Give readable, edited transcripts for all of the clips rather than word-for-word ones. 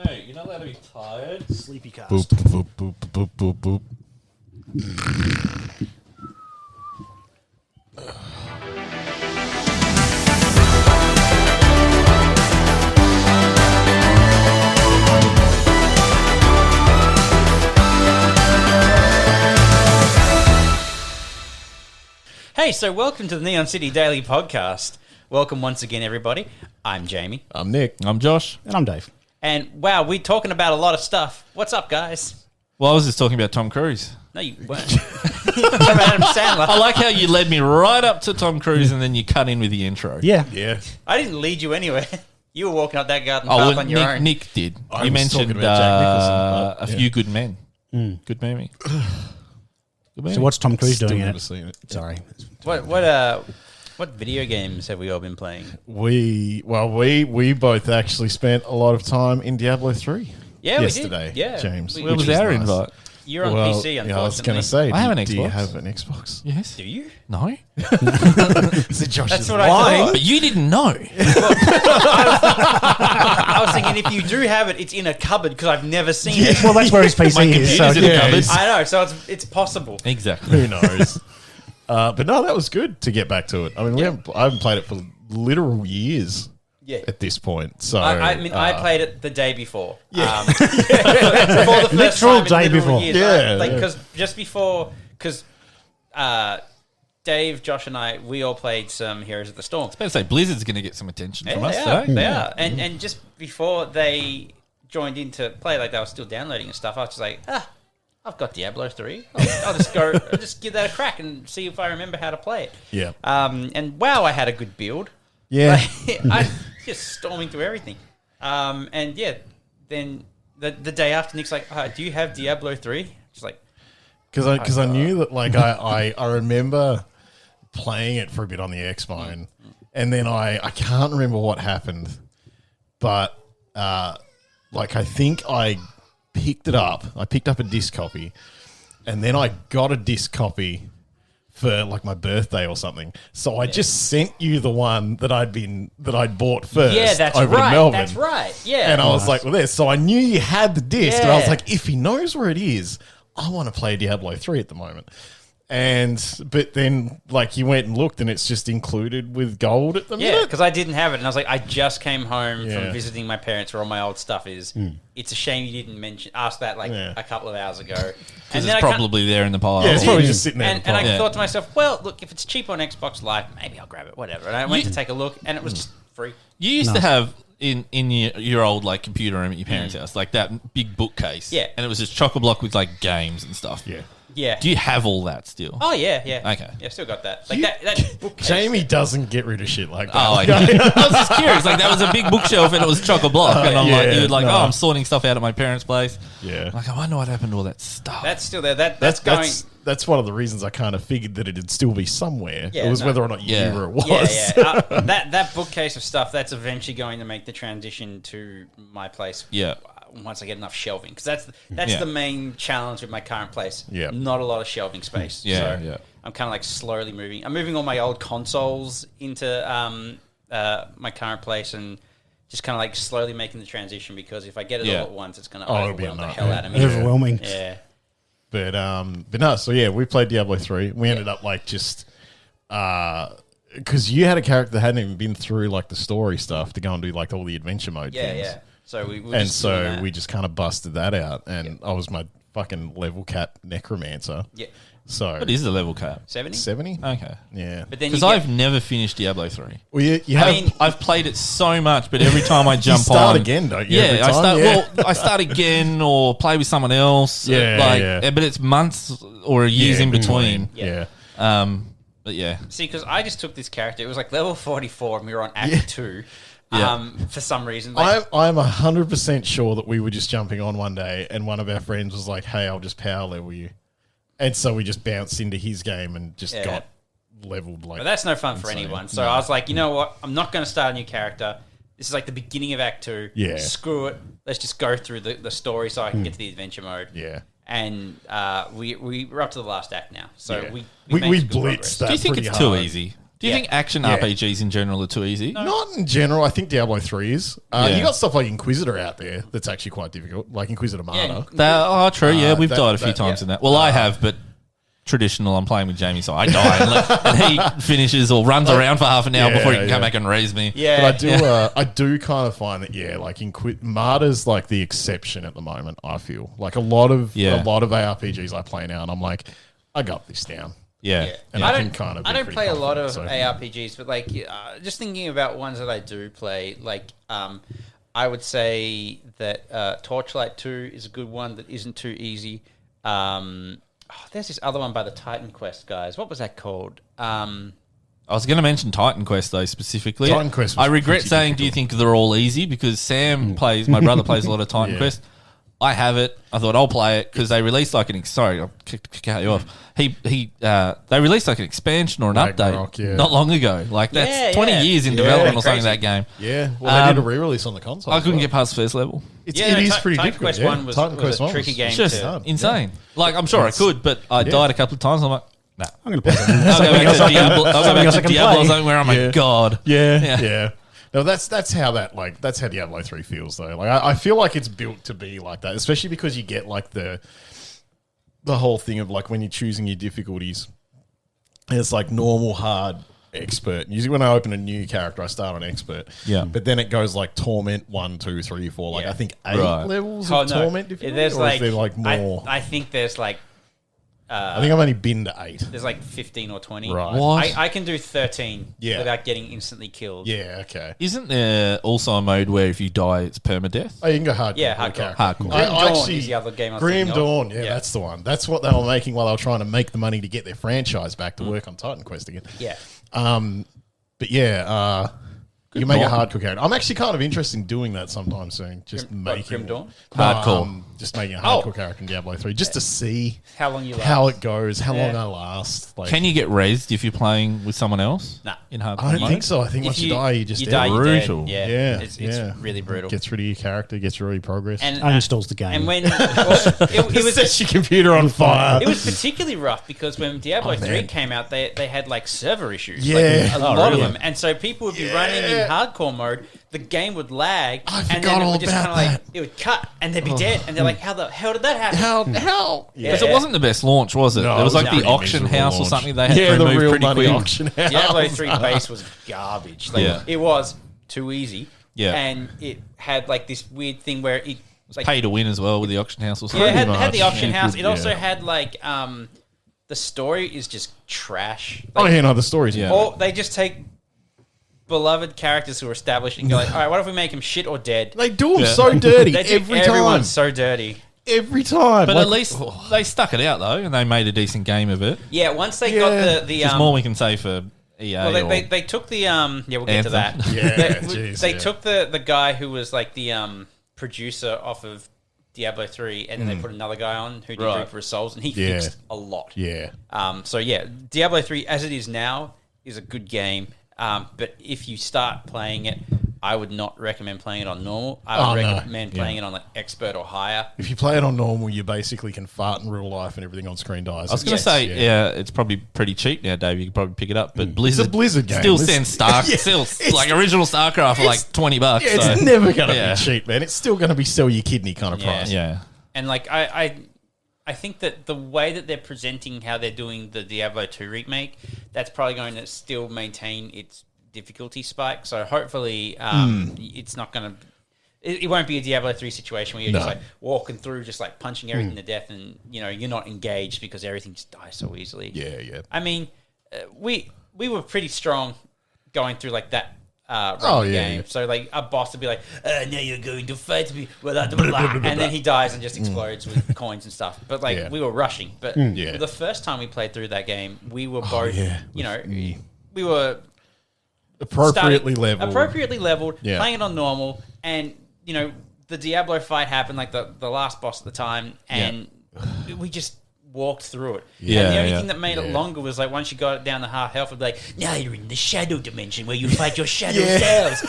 No, you're not allowed to be tired. Sleepy cast. Boop, boop, boop, boop, boop, boop, boop. Hey, so welcome to the Neon City Daily Podcast. Welcome once again, everybody. I'm Jamie. I'm Nick. I'm Josh. And I'm Dave. And wow, we're talking about a lot of stuff. What's up, guys? Well, I was just talking about Tom Cruise. No, you weren't. Talking about Adam Sandler. I like how you led me right up to Tom Cruise and then you cut in with the intro. Yeah. Yeah. I didn't lead you anywhere. You were walking up that garden path on your own. Nick did. I You was mentioned talking about Jack Nicholson, but, a few good men. Good movie. Good movie. So what's Tom Cruise Still doing in never it? seen it. Sorry. What video games have we all been playing? We both actually spent a lot of time in Diablo 3. Yeah, yesterday, we did. Yeah. James. We- Where which was our nice. invite? You're on PC, unfortunately. Yeah, I was going to say, I have an do you Xbox. have an Xbox? Yes. Do you? No. So Josh That's is what I lying. thought. But you didn't know. I was thinking if you do have it, it's in a cupboard because I've never seen it. Well, that's where his PC is. So computer's in the yeah, cupboard. it's- I know, so it's possible. Exactly. Who knows? But no, that was good to get back to it. I mean, I haven't played it for literal years Yeah. at this point. So I played it the day before. Yeah. For the first Literal time in day before. years. Yeah, Because just before, Dave, Josh, and I, we all played some Heroes of the Storm. I was about to say, Blizzard's going to get some attention from us they today. are. And just before they joined in to play, like they were still downloading and stuff, I was just like, I've got Diablo 3. I'll just give that a crack and see if I remember how to play it. yeah. And wow, I had a good build. Yeah. I just storming through everything. And yeah, then the day after, Nick's like, do you have Diablo 3? Just like, Because I knew that, like, I remember playing it for a bit on the Xbox, and then I can't remember what happened, but like I think I picked it up. I picked up a disc copy, and then I got a disc copy for like my birthday or something. So I just sent you the one that I'd bought first. yeah, that's over in right. Melbourne. That's right. Yeah. And I was like, well, there. So I knew you had the disc, and I was Yeah. like, if he knows where it is, I want to play Diablo 3 at the moment. But then, like, you went and looked, and it's just included with gold at the yeah, minute. because I didn't have it, and I was like, I just came home Yeah. from visiting my parents where all my old stuff is. It's a shame you didn't ask that like Yeah. a couple of hours ago. Because it's probably there in the pile. Yeah, it's probably just sitting there. And I Yeah. thought to myself, well, look, if it's cheap on Xbox Live, maybe I'll grab it, whatever. And I went to take a look, and it was just free. You used to have in your old like computer room at your parents' house, like that big bookcase. Yeah. And it was just chock-a-block with like games and stuff. Yeah. Yeah. Do you have all that still? Oh, yeah, yeah. Okay. Yeah, still got that. Like that bookcase. Jamie doesn't get rid of shit like that. Oh, I was just curious. Like that was a big bookshelf and it was chock-a-block, and I'm like, yeah, you would like, no. I'm sorting stuff out at my parents' place. Yeah. Like I wonder what happened to all that stuff. That's still there. That's going... That's one of the reasons I kind of figured that it'd still be somewhere. Yeah, it was no. whether or not you Yeah. knew where it was. Yeah, yeah. That bookcase of stuff, that's eventually going to make the transition to my place. Yeah. Once I get enough shelving, because that's Yeah. the main challenge with my current place. Yeah. Not a lot of shelving space. Yeah, so yeah. I'm kind of like slowly moving. I'm moving all my old consoles into my current place and just kind of like slowly making the transition, because if I get it Yeah. all at once, it's going to it'll be overwhelm the enough. hell out of me. Overwhelming. Yeah. But no, so yeah, we played Diablo 3. We ended up like just because you had a character that hadn't even been through like the story stuff to go and do like all the adventure mode Yeah, things. yeah. So we And just doing so that. we just kind of busted that out, and I was my fucking level cap necromancer. Yeah. So What is the level cap? 70? 70? Okay. Yeah. But then you Because get, I've never finished Diablo 3. Well, you have mean- I've played it so much, but every time I jump start on, again, don't you, every Yeah, I time? start. Yeah. Well, I start again or play with someone else. Yeah. But it's months or years in between. Yeah. But yeah, see, because I just took this character. It was like level 44, and we were on Act 2. Yeah. For some reason. Like, I'm 100% sure that we were just jumping on one day, and one of our friends was like, "Hey, I'll just power level you," and so we just bounced into his game and just Yeah. got leveled like. But that's no fun for insane. anyone. So I was like, you know what? I'm not going to start a new character. This is like the beginning of Act 2. Yeah. Screw it. Let's just go through the story so I can get to the adventure mode. Yeah. And we're up to the last act now. So Yeah. we we made some good blitzed progress. that. do you think pretty it's hard. too easy? Do you think action RPGs in general are too easy? Not in general. I think Diablo 3 is. You got stuff like Inquisitor out there that's actually quite difficult, like Inquisitor Martyr. True. Yeah, we've died a few times in that. Well, I have, but traditional. I'm playing with Jamie, so I die and he finishes or runs around for half an hour before he can come back and raise me. Yeah, but I do kind of find that like Martyr's like the exception at the moment. I feel like a lot of ARPGs I play now, and I'm like, I got this down. Yeah. And I don't play a lot of ARPGs, but like just thinking about ones that I do play, like I would say that Torchlight 2 is a good one that isn't too easy. There's this other one by the Titan Quest guys. What was that called? I was going to mention Titan Quest though specifically. Titan Quest. I regret saying, do you think they're all easy? Because Sam my brother plays a lot of Titan Quest. I have it. I thought I'll play it because they released like sorry, I'll cut you off. They released like an expansion or an update not long ago. Like that's 20 years in development or something. That game. Yeah, well, they did a re-release on the console. I couldn't get past first level. It is pretty Titan difficult. Quest 1 was a tricky game. It's just insane. Like I'm sure I could, but I died a couple of times. I'm like, nah. I'm going to play that. I'll go back to Diablo. I'll go back to Diablo something where I'm like, God. Yeah. No, that's how Diablo 3 feels though. Like I feel like it's built to be like that, especially because you get like the whole thing of like when you're choosing your difficulties, it's like normal, hard, expert. Usually when I open a new character, I start on expert. Yeah. But then it goes like torment 1, 2, 3, 4. Like I think 8 levels of torment difficulty. There's or is there like more? I think there's like I think I've only been to 8. There's like 15 or 20. Right. What? I can do 13 without getting instantly killed. Yeah, okay. Isn't there also a mode where if you die, it's permadeath? Oh, you can go hardcore. Yeah, hardcore. Hardcore. Grim Dawn is the other game I was Grim thinking of. Dawn, that's the one. That's what they were making while they were trying to make the money to get their franchise back to work on Titan Quest again. Yeah. But you make a hardcore character. I'm actually kind of interested in doing that sometime soon. Just making Grim Dawn? Hardcore. Just making a hardcore character in Diablo 3, just to see How long you last. how it goes, how long I last. Like, Can you get rezzed if you're playing with someone else? Nah. In hardcore I don't mode? think so. I think once you die, you just die, you're brutal. dead. Yeah, It's really brutal. Gets rid of your character, gets rid of your progress, And Uninstalls the game. And when it was sets your computer on fire. It was particularly rough because when Diablo 3 came out, they had like server issues. Yeah. Like, a lot of them. And so people would be running in hardcore mode, the game would lag, I and forgot then it all would just about kind of like, that. it would cut, and they'd be dead. And they're like, how the hell did that happen? How? Because it wasn't the best launch, was it? No, it was like it was the a auction miserable house or launch. something they had to the remove real pretty money quick. auction house. Diablo 3 base was garbage. Like, it was too easy. Yeah. And it had like this weird thing where it was like... Pay to win as well with the auction house or something. Yeah, it had the auction house. It Yeah. also had like... the story is just trash. Oh Like, yeah, no, the story's or they just take beloved characters who are established and go like, all right, what if we make him shit or dead? They do them so dirty They do every time. everyone's so dirty. Every time. But Like, at least they stuck it out though, and they made a decent game of it. Yeah, once they got the There's more we can say for EA. well, or they took the we'll get to Anthem. that. Yeah, they took the guy who was like the producer off of Diablo 3, and then they put another guy on who did Reaper of Souls, and he fixed a lot. Yeah. So yeah, Diablo 3 as it is now is a good game. But if you start playing it, I would not recommend playing it on normal. I would recommend playing it on like expert or higher. If you play it on normal, you basically can fart in real life and everything on screen dies. I was going to say, it's probably pretty cheap now, Dave. You could probably pick it up, but Blizzard, It's a Blizzard game. still It's- sends still like original StarCraft for like $20. Yeah, it's so. never going to Yeah. be cheap, man. It's still going to be sell your kidney kind of Yeah. price. Yeah. And like I think that the way that they're presenting how they're doing the Diablo 2 remake, that's probably going to still maintain its difficulty spike. So hopefully it's not going to... It won't be a Diablo 3 situation where you're just like walking through, just like punching everything to death, and you're not engaged because everything just dies so easily. Yeah. I mean, we were pretty strong going through like that game. So like a boss would be like, now you're going to fight me, blah, blah, blah, and then he dies and just explodes with coins and stuff. But like we were rushing. But the first time we played through that game, we were both, we were Appropriately leveled. Yeah. playing it on normal, and the Diablo fight happened, like the last boss at the time, and walked through it. Yeah, and the only yeah. thing that made it longer was like once you got it down to half health, it'd be like, now you're in the shadow dimension where you fight your shadow selves.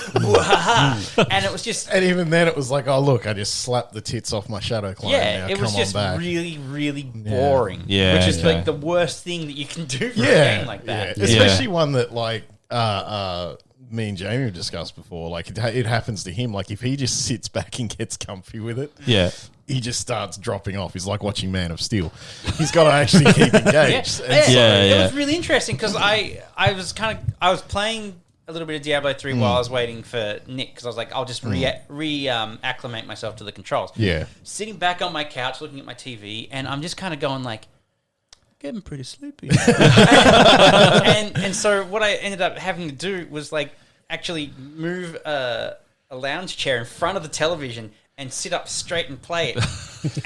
And it was just... And even then, it was like, oh, look, I just slapped the tits off my shadow clone. Yeah, now it was come just on back. really, really boring. Yeah, which is yeah. like the worst thing that you can do for a game like that. Yeah. Especially one that like me and Jamie have discussed before. Like it happens to him. Like if he just sits back and gets comfy with it, Yeah. he just starts dropping off. He's like watching Man of Steel. He's got to actually keep engaged. And so- It was really interesting because I was playing a little bit of Diablo 3 while I was waiting for Nick because I was like, I'll just acclimate myself to the controls. Yeah. Sitting back on my couch looking at my TV, and I'm just kind of going like, getting pretty sleepy. and so what I ended up having to do was like actually move a lounge chair in front of the television and sit up straight and play it.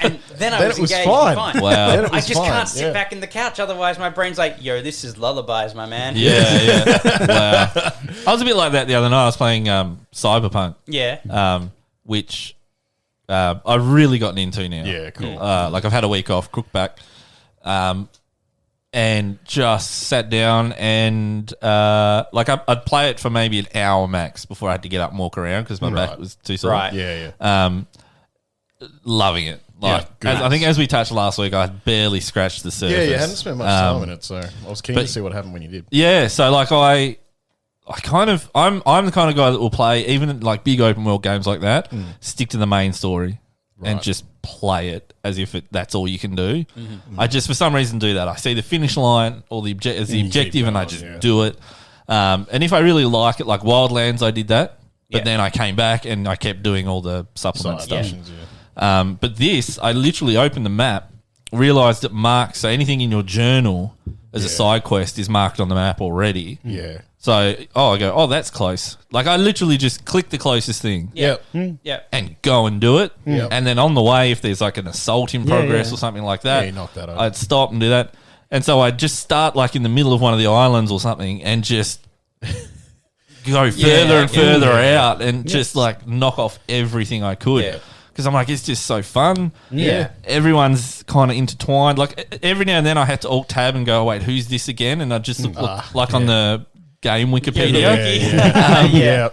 And then I was engaged and fine. Wow. Then it I was just fine, can't sit back in the couch, otherwise my brain's like, yo, this is lullabies, my man. Yeah. Wow. I was a bit like that the other night. I was playing Cyberpunk. Yeah. Which I've really gotten into now. Yeah, cool. Like I've had a week off, crook back, and just sat down and like I'd play it for maybe an hour max before I had to get up and walk around because my back was too sore. Right. Yeah. Loving it. Like good. I think as we touched last week, I had barely scratched the surface. Yeah, you hadn't spent much time in it, so I was keen to see what happened when you did. Yeah, so like I'm the kind of guy that will play even like big open world games like that, stick to the main story and just play it as if that's all you can do. I just for some reason do that. I see the finish line or the objective and I just do it. And if I really like it, like Wildlands, I did that. But then I came back and I kept doing all the supplement stuff. But this, I literally opened the map, realised it marks, so anything in your journal as a side quest is marked on the map already. Yeah. So, I go, oh, that's close. Like, I literally just click the closest thing Yeah. and go and do it. Yep. And then on the way, if there's like an assault in progress or something like that, you knock that over. I'd stop and do that. And so I'd just start like in the middle of one of the islands or something and just go further and further out and just like knock off everything I could. Yeah. Because I'm like, it's just so fun. Yeah. Everyone's kind of intertwined. Like every now and then I had to alt tab and go, wait, who's this again? And I'd just look like on the game Wikipedia. Yeah.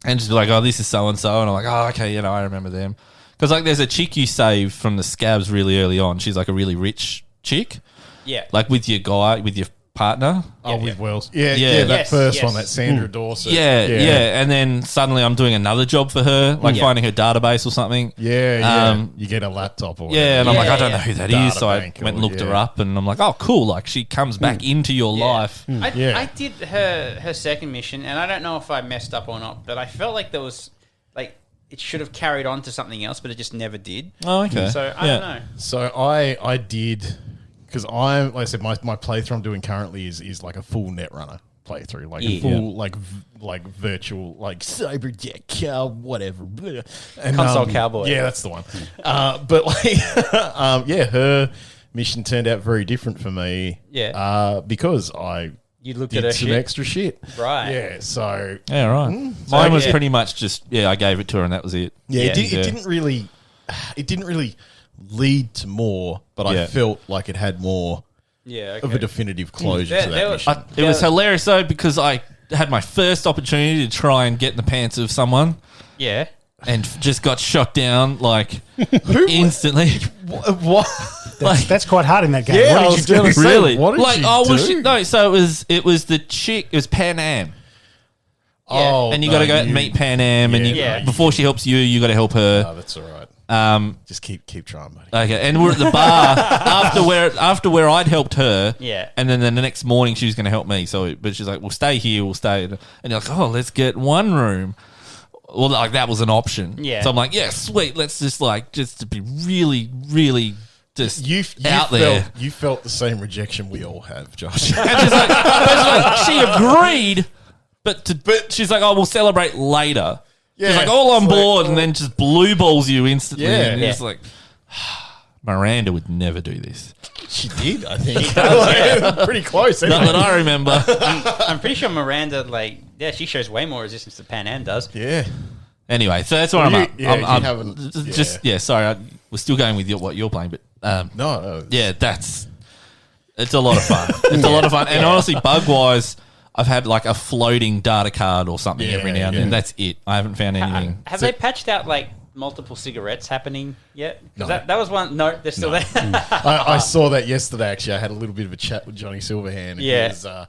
And just be like, oh, this is so-and-so. And I'm like, oh, okay, I remember them. Because like there's a chick you save from the scabs really early on. She's like a really rich chick. Yeah. Like with your partner. Oh, with Wells. Yeah. That Yes, first yes. one, that Sandra Dawson. Yeah. And then suddenly I'm doing another job for her, like finding her database or something. Yeah. You get a laptop or whatever. Yeah, and I'm like, I don't Yeah. know who that Data is. So I bank went or- and looked her yeah. up, and I'm like, oh, cool. Like she comes back into your life. I did her second mission, and I don't know if I messed up or not, but I felt like there was like it should have carried on to something else, but it just never did. Oh, okay. So I don't know. So I did, because like I said, my playthrough I'm doing currently is like a full Netrunner playthrough, like a full like virtual like cyberdeck cow whatever, and, Console cowboy. Yeah, that's the one. But like, her mission turned out very different for me. Yeah. Because I You looked at her did some shit. extra shit. Right. Yeah. So Yeah, right. Mine was pretty much just I gave it to her and that was it. it didn't really lead to more, but I felt like it had more Yeah. of a definitive closure There- to there that was- mission. It was hilarious though because I had my first opportunity to try and get in the pants of someone Yeah. and just got shot down like instantly. What? That's quite hard in that game. Yeah, I what was did you do? gonna say, Really? what did like, you oh, well, do? no. So it was the chick. It was Pan Am, Oh, and you got to go and meet Pan Am, and before she helps you, you got to help her. No, that's all right. Just keep trying, buddy. Okay, and we're at the bar after where I'd helped her. Yeah. And then the next morning she was going to help me. So, but she's like, "We'll stay here. We'll stay." And you're like, "Oh, let's get one room." Well, like that was an option. Yeah. So I'm like, "Yeah, sweet. Let's just to be really, really just You out felt, there." You felt the same rejection we all have, Josh. And she's like, she agreed, but she's like, "Oh, we'll celebrate later." Yeah, she's like, all on it's like, board, and then just blue balls you instantly. Yeah. And it's like, Miranda would never do this. she did, I think. Pretty close. Not Anyway. that I remember. I'm pretty sure Miranda, she shows way more resistance to Pan Am does. Yeah. Anyway, so that's where I'm You- at. yeah, I'm you haven't- sorry, we're still going with what you're playing, but No. Yeah, it's a lot of fun. It's a lot of fun. And honestly, bug-wise, I've had like a floating data card or something every now and then. That's it. I haven't found anything. Have they patched out like multiple cigarettes happening yet? Because that was one. No, they're still there. I saw that yesterday, actually. I had a little bit of a chat with Johnny Silverhand. And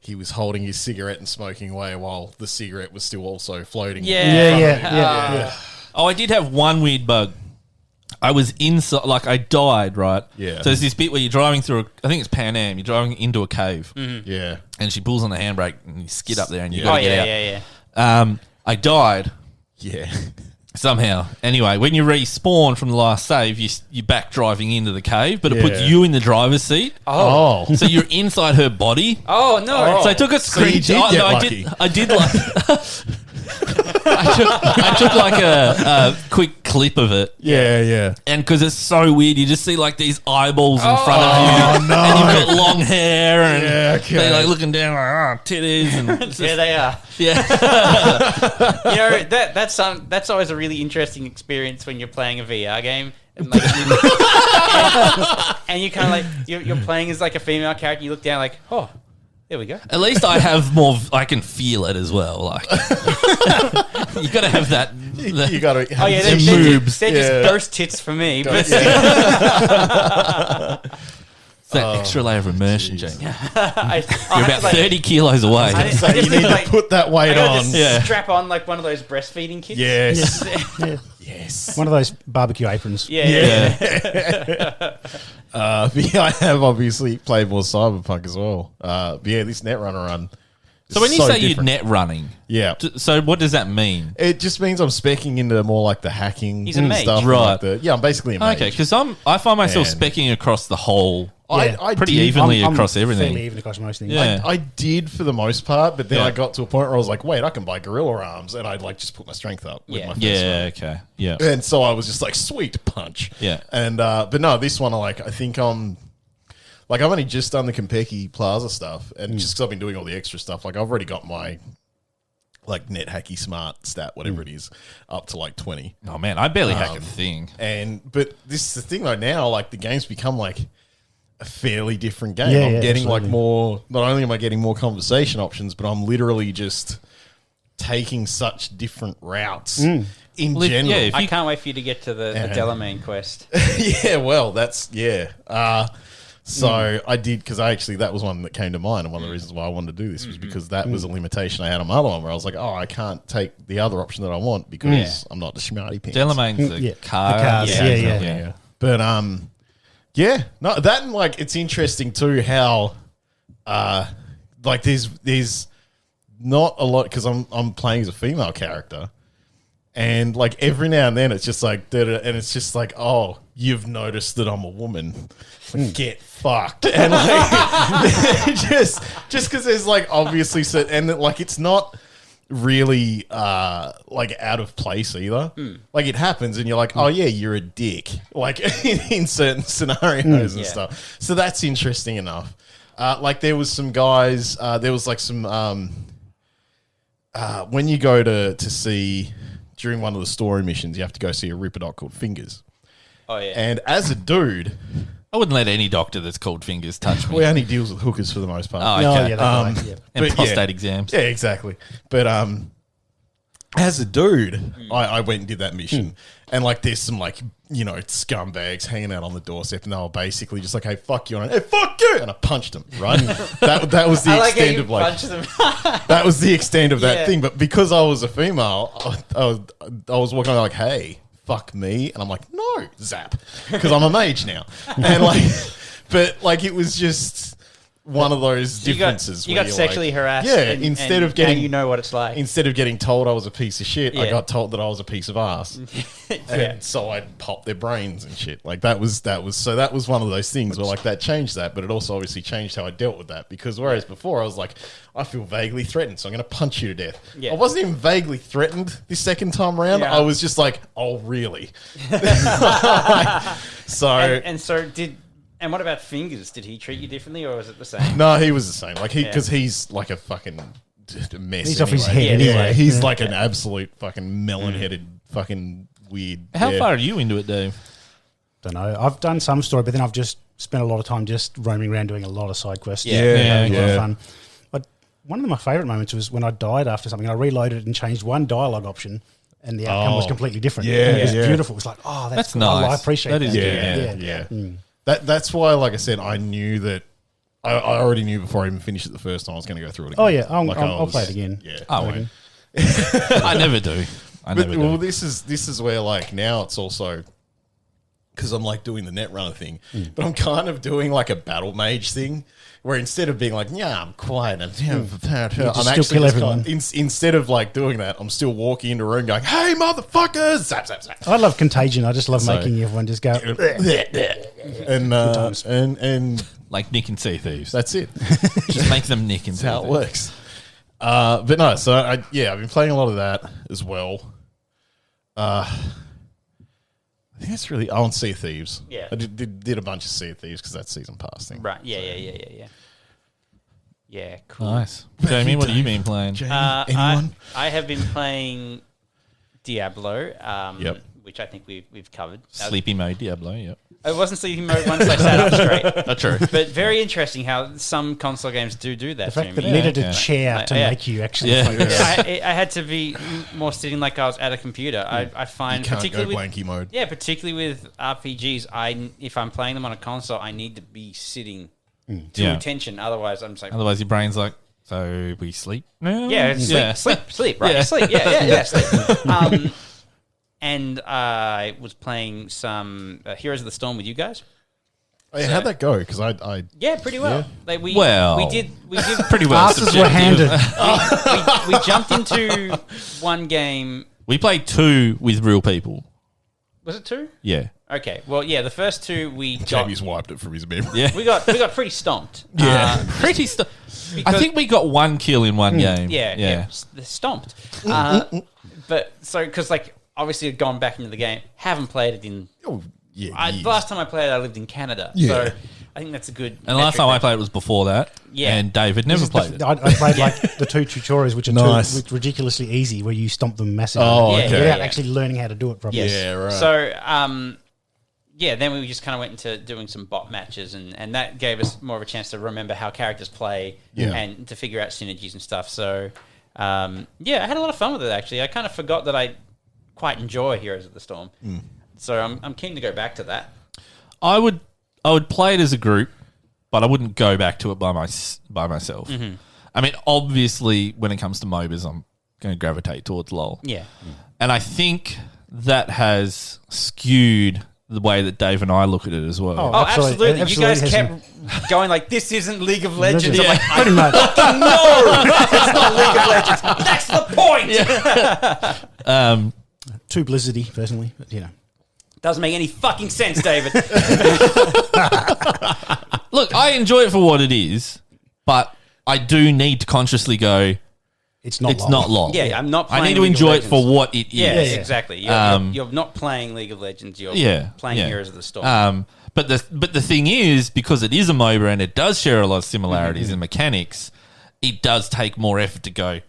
he was holding his cigarette and smoking away while the cigarette was still also floating. Yeah. Oh, I did have one weird bug. I was inside, like I died, right? Yeah. So there's this bit where you're driving through, I think it's Pan Am, you're driving into a cave. Mm-hmm. Yeah. And she pulls on the handbrake and you skid up there and you got to get out. Yeah. I died. Yeah. Somehow. Anyway, when you respawn from the last save, you're back driving into the cave, but it puts you in the driver's seat. Oh. So you're inside her body. Oh, no. So I took a screenshot. I did like... I took like a quick clip of it. Yeah. And because it's so weird, you just see like these eyeballs in front of you. No. And you've got long hair and okay. they're like looking down like, titties. And Yeah, they are. yeah. You know, that's always a really interesting experience when you're playing a VR game. And, like, and you kind of like, you're playing as like a female character. You look down like, oh, there we go. At least I have more, I can feel it as well. Like, you got to have that. You got to. Oh, yeah, they're just ghost tits for me. But It's that extra layer of immersion, Jamie. You're I about 30 kilos away. So you need to put that weight on. Strap on like one of those breastfeeding kits. Yes. Yes. One of those barbecue aprons. Yeah. But I have obviously played more Cyberpunk as well. But yeah, this Netrunner run. So when you say you're different. net running, so what does that mean? It just means I'm speccing into more like the hacking He's a mage. stuff. Right. Like I'm basically a mage. Okay, because I find myself And- speccing across the whole, I pretty did- evenly I'm across everything. fairly even across most things. Yeah. I did for the most part, but then Yeah. I got to a point where I was like, wait, I can buy gorilla arms, and I'd like just put my strength up with my first Yeah, one. okay. Yeah. And so I was just like, sweet punch. Yeah. And but no, this one I think I've only just done the Konpeki Plaza stuff, and just because I've been doing all the extra stuff, like I've already got my like net hacky smart stat, whatever it is, up to like 20. Oh, man, I barely hack a thing. But this is the thing though, now like the game's become like a fairly different game. Yeah, I'm getting like absolutely. more, not only am I getting more conversation options, but I'm literally just taking such different routes in general. yeah, I can't wait for you to get to the Delamain quest. Yeah, well, that's so I did, because that was one that came to mind, and one of the reasons why I wanted to do this was because that was a limitation I had on my other one, where I was like, oh, I can't take the other option that I want because I'm not the schmarty pants. Delamain's the car. The cars, yeah. But no, that, and like it's interesting too how like there's not a lot, because I'm playing as a female character, and like every now and then it's just like and it's just like, oh, you've noticed that I'm a woman. Like, get fucked. And like just because there's like obviously and like it's not really like out of place either. Like it happens and you're like, oh yeah, you're a dick, like in certain scenarios and stuff. So that's interesting enough. Like there was some guys, there was like some when you go to see, during one of the story missions, you have to go see a Ripperdoc called Fingers. Oh yeah. And as a dude, I wouldn't let any doctor that's called Fingers touch me. we only deals with hookers for the most part. Oh, No, okay. yeah, that guy, yeah. And but prostate exams. Yeah, exactly. But as a dude, I went and did that mission, and like there's some like, you know, scumbags hanging out on the doorstep, and they were basically just like, "Hey, fuck you," and hey, fuck you, and I punched them. Right, that was the I like how extent you of like punch them. that was the extent of that Yeah. thing. But because I was a female, I was walking around like, "Hey, fuck me," and I'm like, "No, zap," because I'm a mage now, and like, but like it was just one of those differences. You where got you're sexually like, harassed. Yeah, and, instead of now getting, you know what it's like. instead of getting told I was a piece of shit, I Yeah. got told that I was a piece of ass, and so I popped their brains and shit. Like that was so that was one of those things where like that changed that, but it also obviously changed how I dealt with that, because whereas before I was like, I feel vaguely threatened, so I'm going to punch you to death. Yeah. I wasn't even vaguely threatened this second time around. Yeah. I was just like, oh really? So and so did. And what about Fingers? Did he treat you differently, or was it the same? no, he was the same. Like because he's like a fucking mess. He's off his anyway. head Yeah, anyway. he's Yeah. like an absolute fucking melon-headed fucking weird. How yeah. far are you into it, Dave? Don't know. I've done some story, but then I've just spent a lot of time just roaming around doing a lot of side quests. Yeah. A lot of fun. But one of my favourite moments was when I died after something. I reloaded and changed one dialogue option, and the outcome was completely different. Yeah, And it was yeah. beautiful. It was like, oh, that's cool. nice. I appreciate that. That is good. Yeah. That's why, like I said, I knew that. I already knew before I even finished it the first time I was going to go through it again. Oh, yeah. Like I'll play it again. Yeah. I won't. I never do. Well, this is where like now it's also because I'm like doing the net runner thing, but I'm kind of doing like a battle mage thing where instead of being like, yeah, I'm quiet, I'm still kill everyone. Instead of like doing that, I'm still walking into a room going, hey, motherfuckers, zap, zap, zap. I love Contagion. I just love making everyone just go. and like Nick and Sea Thieves. that's it. Just make them Nick and That's Sea how it Thieves. works. But no, so I've been playing a lot of that as well. I think it's really on Sea of Thieves. Yeah. I did a bunch of Sea of Thieves because that's season pass thing. Right. Yeah. Yeah, cool. Nice. Jamie, what have you been playing? Anyone? I have been playing Diablo, Yep. which I think we've covered. Sleepy mode Diablo, yep. It wasn't sleepy mode once I sat up straight. Not true. But very interesting how some console games do that. The fact that Jamie. it needed Yeah. a chair to Yeah. make you actually Yeah. focus. I had to be more sitting like I was at a computer. I find You can't go particularly with, blanky mode. yeah, particularly with RPGs, if I'm playing them on a console, I need to be sitting to Yeah. attention. Otherwise, I'm just like, Otherwise, your brain's like, so we sleep now? yeah, sleep, right? Yeah. Sleep, yeah, sleep. And I was playing some Heroes of the Storm with you guys. Oh, yeah, how'd that go? Because I Yeah, pretty well. Like we did Pretty well. Asses were subjective. handed. we jumped into one game. We played 2 with real people. Was it 2? Yeah. Okay. Well, yeah, the first 2 we got Jamie's wiped it from his memory. Yeah. we got pretty stomped. Yeah. Pretty I think we got 1 kill in one game. Yeah. Stomped. But so because like obviously I'd gone back into the game, haven't played it in. Oh, yeah. The last time I played it, I lived in Canada, Yeah. so I think that's a good. And the last time I played it was before that. Yeah. And David never played it. I played like the 2 tutorials, which are Nice. which ridiculously easy, where you stomp them massively. Oh, Yeah, okay. Without yeah. actually learning how to do it properly. Yes. Yeah, right. So, yeah, then we just kind of went into doing some bot matches, and that gave us more of a chance to remember how characters play Yeah. and to figure out synergies and stuff. So, yeah, I had a lot of fun with it, actually. I kind of forgot that I quite enjoy Heroes of the Storm. So I'm keen to go back to that. I would play it as a group, but I wouldn't go back to it by myself. Mm-hmm. I mean, obviously, when it comes to MOBAs, I'm going to gravitate towards LoL. Yeah. And I think that has skewed the way that Dave and I look at it as well. Oh, absolutely. You guys has kept going like, this isn't League of Legends. Yeah. I'm like, Pretty much. no, it's not League of Legends. That's the point. Too Blizzardy, personally, but you know. Doesn't make any fucking sense, David. Look, I enjoy it for what it is, but I do need to consciously go, It's not. it's LOL. not LoL. Yeah, I'm not playing I need to League of enjoy it Legends. for what it is. Yeah, yeah. exactly. You're not playing League of Legends. You're playing Heroes of the Storm. But the thing is, because it is a MOBA and it does share a lot of similarities in mechanics, it does take more effort to go,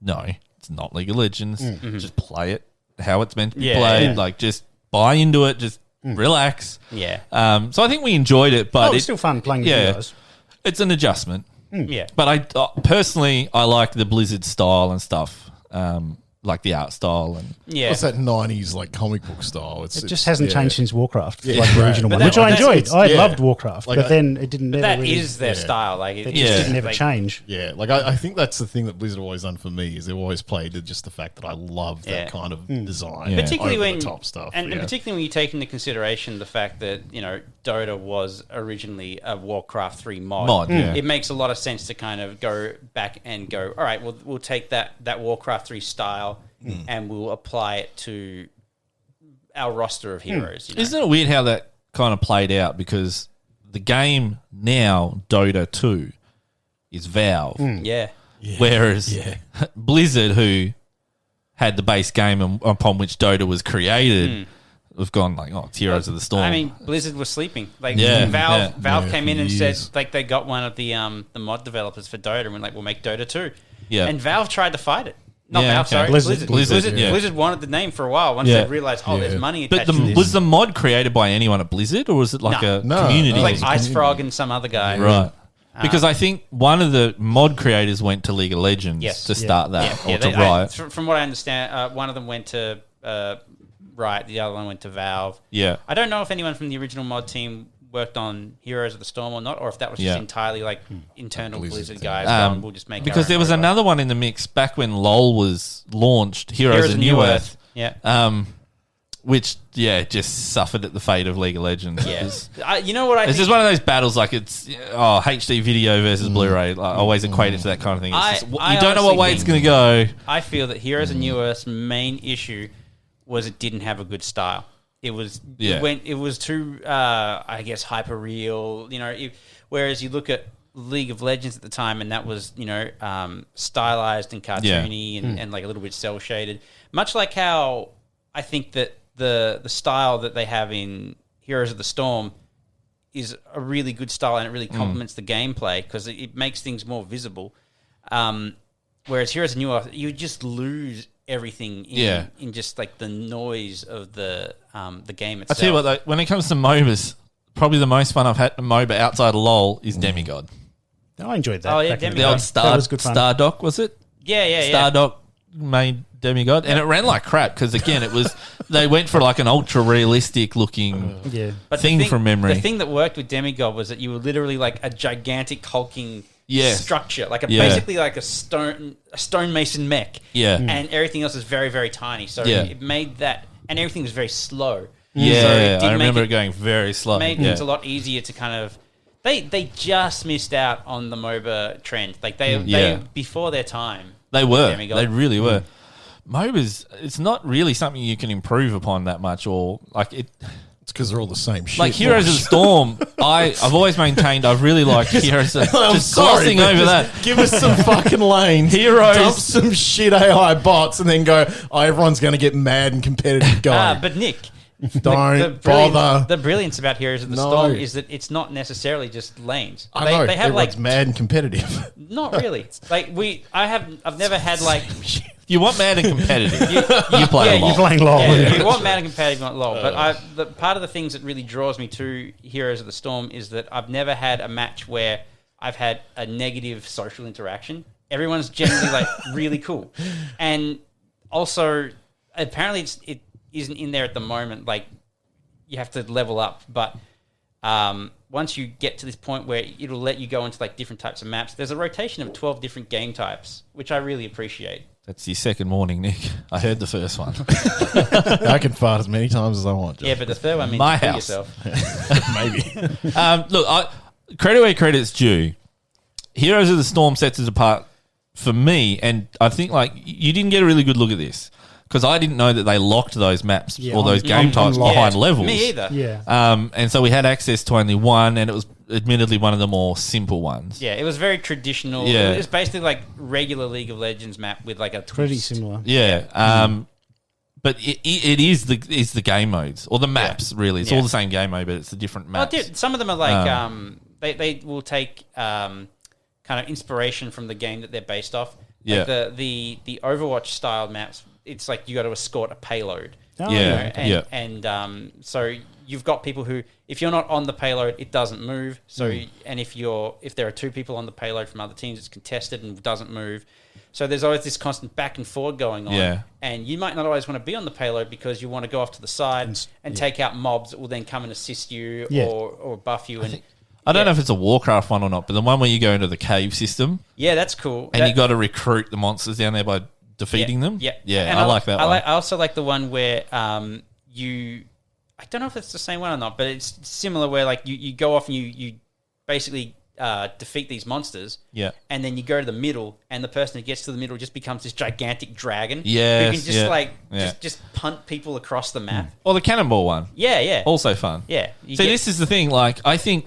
no, it's not League of Legends. Just play it how it's meant to be Yeah, played. yeah. Like, just buy into it. Just relax. Yeah. So I think we enjoyed it, but It's still fun playing with you guys. it's an adjustment. Yeah. But I personally, I like the Blizzard style and stuff, like the art style and Yeah. What's that 90s like comic book style? It just hasn't changed since Warcraft, Yeah, like the right. original But one, which I that's- enjoyed. it's- I yeah. loved Warcraft, Like but I- then it didn't. But never that really, is their style. Like, It it just Yeah. didn't ever like, change. Yeah, like I think that's the thing that Blizzard have always done for me is they've always played to just the fact that I love Yeah. that kind of design, Yeah. Particularly over when the top stuff, and yeah. particularly when you take into consideration the fact that Dota was originally a Warcraft 3 mod. yeah. It makes a lot of sense to kind of go back and go, all right, we'll take that Warcraft 3 style and we'll apply it to our roster of heroes. Isn't it weird how that kind of played out? Because the game now, Dota 2, is Valve. Yeah. Whereas Blizzard, who had the base game upon which Dota was created, have gone like, oh, it's Heroes of the Storm. I mean, Blizzard was sleeping. Like Yeah, Valve Yeah, came in for and years. said like they got one of the mod developers for Dota and were like, we'll make Dota 2. Yeah. And Valve tried to fight it. Not Yeah, Valve, okay. sorry. Blizzard. Blizzard, yeah. Blizzard wanted the name for a while once Yeah. they realized, there's money But attached to this. was the mod created by anyone at Blizzard, or was it like No. a No. community? Oh, like it's a Ice community. Frog and some other guy. Right. Because I think one of the mod creators went to League of Legends Yes. to start that, or to they- Riot. from what I understand, one of them went to Riot, the other one went to Valve. Yeah. I don't know if anyone from the original mod team worked on Heroes of the Storm or not, or if that was just Yeah. entirely like internal Blizzard thing. guys. Going, we'll just make Because our there own was robot. another one in the mix back when LoL was launched, Heroes of New Earth, Yeah. which just suffered at the fate of League of Legends. Yeah. You know what I It's think? just one of those battles like it's HD video versus Blu-ray. Like, I always equate it to that kind of thing. It's I- just, I you don't know what honestly way it's think- going to go. I feel that Heroes of New Earth's main issue was it didn't have a good style. It was it was too I guess hyper real. Whereas you look at League of Legends at the time, and that was stylized and cartoony and like a little bit cell shaded. Much like how I think that the style that they have in Heroes of the Storm is a really good style, and it really complements the gameplay because it makes things more visible. Whereas Heroes of New Earth, you just lose everything in just like the noise of the game I itself. tell you what, though, when it comes to MOBAs, probably the most fun I've had to MOBA outside of LoL is Demigod. I enjoyed that. Oh, yeah, back in Demigod. The old That was good fun. Stardock, was it? yeah. Stardock made Demigod, and it ran like crap because again, it was they went for like an ultra realistic looking Yeah. But thing the from memory. The thing that worked with Demigod was that you were literally like a gigantic hulking Yes. structure, like Yeah. basically like a stonemason mech. Yeah. And everything else is very, very tiny. So Yeah. it made that, and everything was very slow. Yeah, So it did I remember make it going very slow. made yeah. things a lot easier to kind of. They just missed out on the MOBA trend. Like they before their time. They were. Demigod. They really were. MOBAs, it's not really something you can improve upon that much, or like it. It's because they're all the same shit. Like Heroes of the Storm, I've always maintained I really like Heroes of I'm just sorry, glossing but over just that. Give us some fucking lanes. Heroes. Dump some shit AI bots and then go, everyone's going to get mad and competitive. Go. But Nick, Don't brilliance- bother. The brilliance about Heroes of the No. Storm is that it's not necessarily just lanes. I know. They have Everyone's like mad and competitive. not really. Like I've never had like You want mad and competitive. you play a lot. You're playing LoL. yeah, you want mad and competitive, not LoL. But the part of the things that really draws me to Heroes of the Storm is that I've never had a match where I've had a negative social interaction. Everyone's generally like really cool, and also apparently it isn't in there at the moment. Like you have to level up, but once you get to this point where it'll let you go into like different types of maps, there's a rotation of 12 different game types, which I really appreciate. That's your second warning, Nick. I heard the first one. I can fart as many times as I want. Yeah, but the third one means My you kill house. yourself. Maybe. Look, credit where credit's due. Heroes of the Storm sets us apart for me, and I think like you didn't get a really good look at this because I didn't know that they locked those maps Yeah, or those on- game on types lock. behind Yeah, levels. Me either. Yeah. And so we had access to only one, and it was admittedly one of the more simple ones. Yeah, it was very traditional. Yeah. It was basically like regular League of Legends map with like a twist. Pretty similar. Yeah. But it is the game modes or the maps really. It's Yeah. all the same game mode, but it's the different Oh, maps. dude, some of them are like they will take kind of inspiration from the game that they're based off. Yeah. Like the Overwatch style maps. It's like you got to escort a payload. Oh, Yeah. And so you've got people who, if you're not on the payload, it doesn't move. So and if there are two people on the payload from other teams, it's contested and doesn't move. So there's always this constant back and forward going on. Yeah. And you might not always want to be on the payload because you want to go off to the side and take out mobs that will then come and assist you or buff you. I don't know if it's a Warcraft one or not, but the one where you go into the cave system Yeah, that's cool. and you got to recruit the monsters down there by defeating them. Yeah, Yeah, And I like that one. I also like the one where you. I don't know if it's the same one or not, but it's similar. Where like you go off and you basically defeat these monsters. Yeah. And then you go to the middle, and the person who gets to the middle just becomes this gigantic dragon. Yes, Who can just yeah. just punt people across the map. Or the cannonball one. Yeah. Also fun. Yeah. See, this is the thing. Like, I think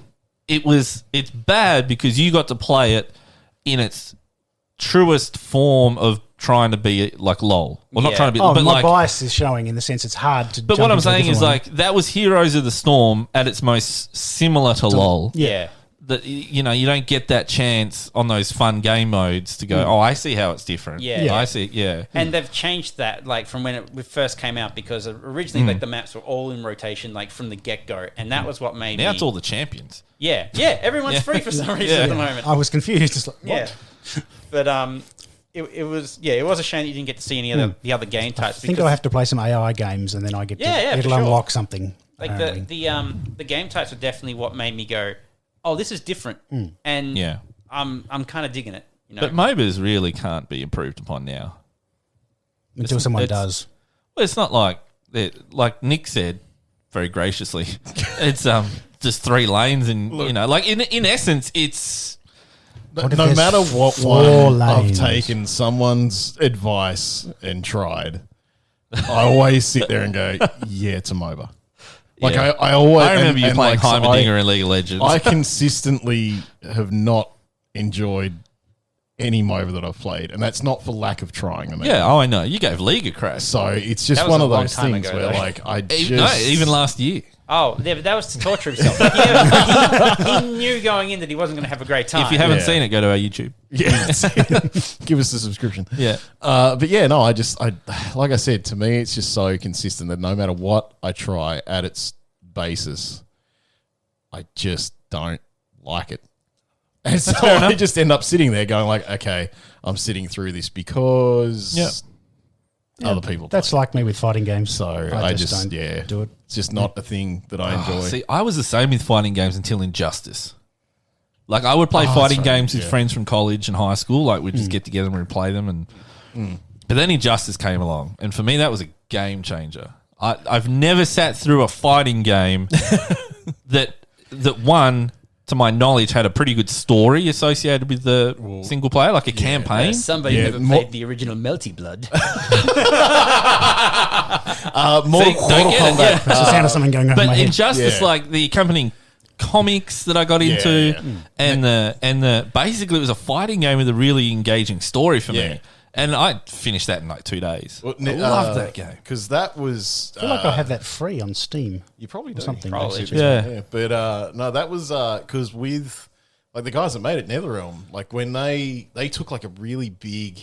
it's bad because you got to play it in its truest form of trying to be like LOL. Well, not Yeah. trying to be, Oh, but my like. bias is showing in the sense it's hard to. But jump what I'm into a saying is, different like, that was Heroes of the Storm at its most similar to LOL. Yeah. that you don't get that chance on those fun game modes to go. Oh, I see how it's different. Yeah. I see. Yeah, and they've changed that like from when it first came out because originally like the maps were all in rotation like from the get go, and that was what made now it's all the champions. Yeah, everyone's free for some reason at the moment. I was confused. Just like, what? Yeah, but it was a shame that you didn't get to see any of the other game types. I think I have to play some AI games and then I get to it'll unlock something. Like the game types are definitely what made me go, oh, this is different, and I'm kind of digging it. But MOBAs really can't be improved upon now until someone does. Well, it's not like Nick said very graciously. It's just 3 lanes, and like in essence, it's. No matter what one I've taken someone's advice and tried, I always sit there and go, yeah, it's a MOBA. Like I always. I remember you playing Heimerdinger in League of Legends. I consistently have not enjoyed any MOBA that I've played, and that's not for lack of trying. I know. You gave League a crash. So it's just one of those things where, like, even last year. Oh, yeah, but that was to torture himself. He knew going in that he wasn't going to have a great time. If you haven't seen it, go to our YouTube. Yeah, give us a subscription. Yeah, but yeah, no, I like I said, to me, it's just so consistent that no matter what I try at its basis, I just don't like it. And so I just end up sitting there going like, okay, I'm sitting through this because other people. That's like me with fighting games. So I just don't do it. It's just not a thing that I enjoy. See, I was the same with fighting games until Injustice. Like I would play fighting games with friends from college and high school. Like we'd just get together and we'd play them. But then Injustice came along, and for me that was a game changer. I've never sat through a fighting game that one, to my knowledge, had a pretty good story associated with the single player, like a campaign. Somebody never played the original Melty Blood. Mortal Kombat. It's the sound of something going on in my But head. Injustice, like the accompanying comics that I got into, and the basically it was a fighting game with a really engaging story for me. And I finished that in like 2 days. Well, I loved that game. because that was. I feel like I have that free on Steam. You probably do. Something. Probably. Yeah. But no, that was because with like the guys that made it, NetherRealm, like when they took like a really big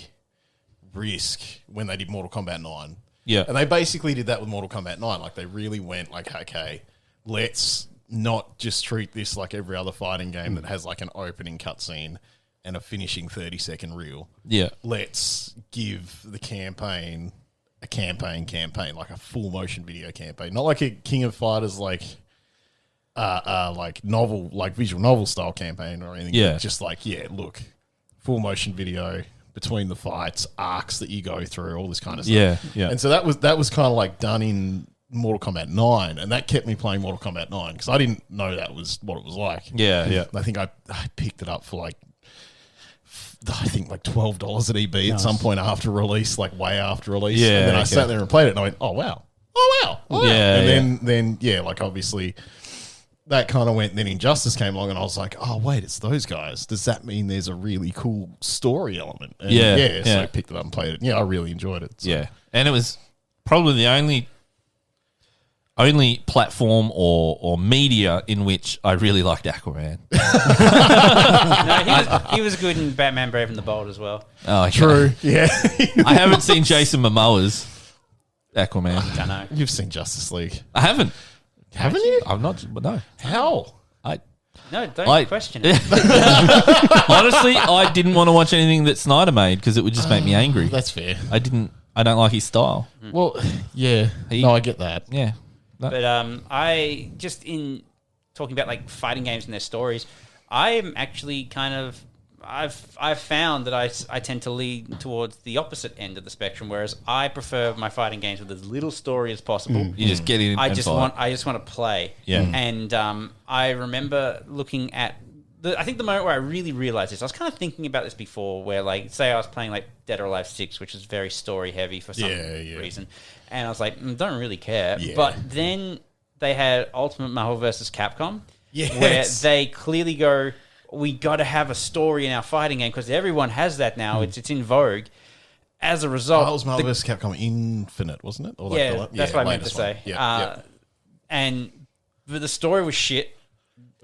risk when they did Mortal Kombat 9. Yeah. And they basically did that with Mortal Kombat 9. Like they really went like, okay, let's not just treat this like every other fighting game that has like an opening cutscene and a finishing 30-second reel. Yeah. Let's give the campaign a campaign, like a full motion video campaign. Not like a King of Fighters like novel, like visual novel style campaign or anything. Yeah. Just like, look, full motion video between the fights, arcs that you go through, all this kind of stuff. Yeah, yeah. And so that was kind of like done in Mortal Kombat 9, and that kept me playing Mortal Kombat 9 because I didn't know that was what it was like. Yeah, yeah. I think I picked it up for like $12 at EB at some point after release, like way after release. Yeah, and then I sat there and played it, and I went, "Oh wow, Yeah, and then like obviously that kind of went. Then Injustice came along, and I was like, "Oh wait, it's those guys. Does that mean there's a really cool story element?" And so I picked it up and played it. Yeah, I really enjoyed it. So. Yeah, and it was probably the only platform or media in which I really liked Aquaman. No, he was good in Batman Brave and the Bold as well. Oh, okay. True. Yeah. I haven't seen Jason Momoa's Aquaman. I don't know. You've seen Justice League. I haven't. Haven't you? I'm not. But no. How? No, don't question it. Honestly, I didn't want to watch anything that Snyder made because it would just make me angry. That's fair. I don't like his style. Well, yeah. No, I get that. Yeah. But I just in talking about like fighting games and their stories, I am actually kind of I've found that I tend to lean towards the opposite end of the spectrum, whereas I prefer my fighting games with as little story as possible. You just get in. I just want to play. Yeah. And I remember looking at I think the moment where I really realized this, I was kind of thinking about this before, where like say I was playing like Dead or Alive 6, which is very story heavy for some reason, and I was like, don't really care. Yeah. But then they had Ultimate Marvel vs. Capcom, where they clearly go, we got to have a story in our fighting game because everyone has that now. It's in vogue. As a result, it was Marvel vs. Capcom Infinite, wasn't it? Or that's what I meant to say. And the story was shit,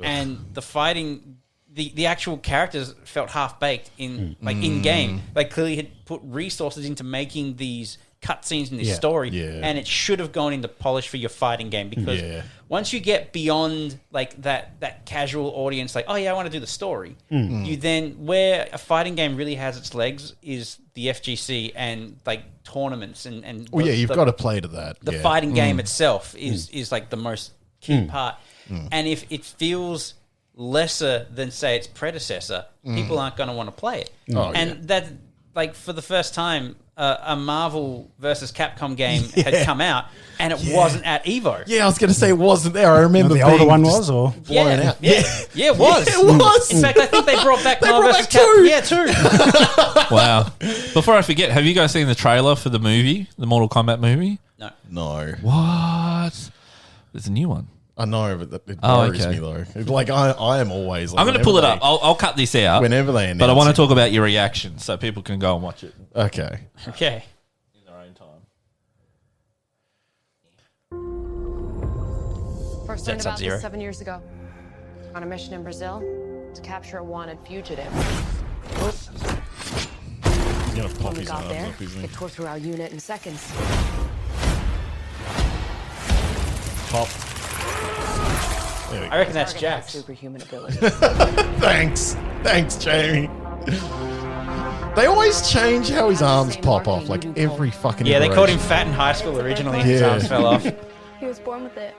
and the fighting the actual characters felt half baked in in game. They clearly had put resources into making these cutscenes in this story, and it should have gone into polish for your fighting game, because once you get beyond like that casual audience, like, oh yeah, I want to do the story, you then, where a fighting game really has its legs is the FGC and like tournaments and you've got to play to that. The fighting game itself is like the most key part, and if it feels lesser than say its predecessor, people aren't going to want to play it. That, like, for the first time, a Marvel versus Capcom game had come out, and it wasn't at Evo. Yeah, I was going to say it wasn't there. I remember the older one was, or blown out. Yeah, it was. It was. In fact, I think they brought back Marvel versus two. Yeah, two. Wow. Before I forget, have you guys seen the trailer for the movie, the Mortal Kombat movie? No. What? There's a new one. I know, but it worries me though. Like I am always. Like, I'm going to pull it up. I'll cut this out whenever they announce. But I want to it. talk about your reaction so people can go and watch it. Okay. Okay. In their own time. First learned about this 7 years ago. On a mission in Brazil to capture a wanted fugitive. He's gonna pop When we his got arms there, up, isn't he? it tore through our unit in seconds. Pop. There we I go. reckon that's Target had Jax. superhuman abilities. Thanks, Jamie. They always change how his arms pop off, like every fucking. Yeah, they called him iteration. fat in high school originally. His Yeah. arms fell off. He was born with it.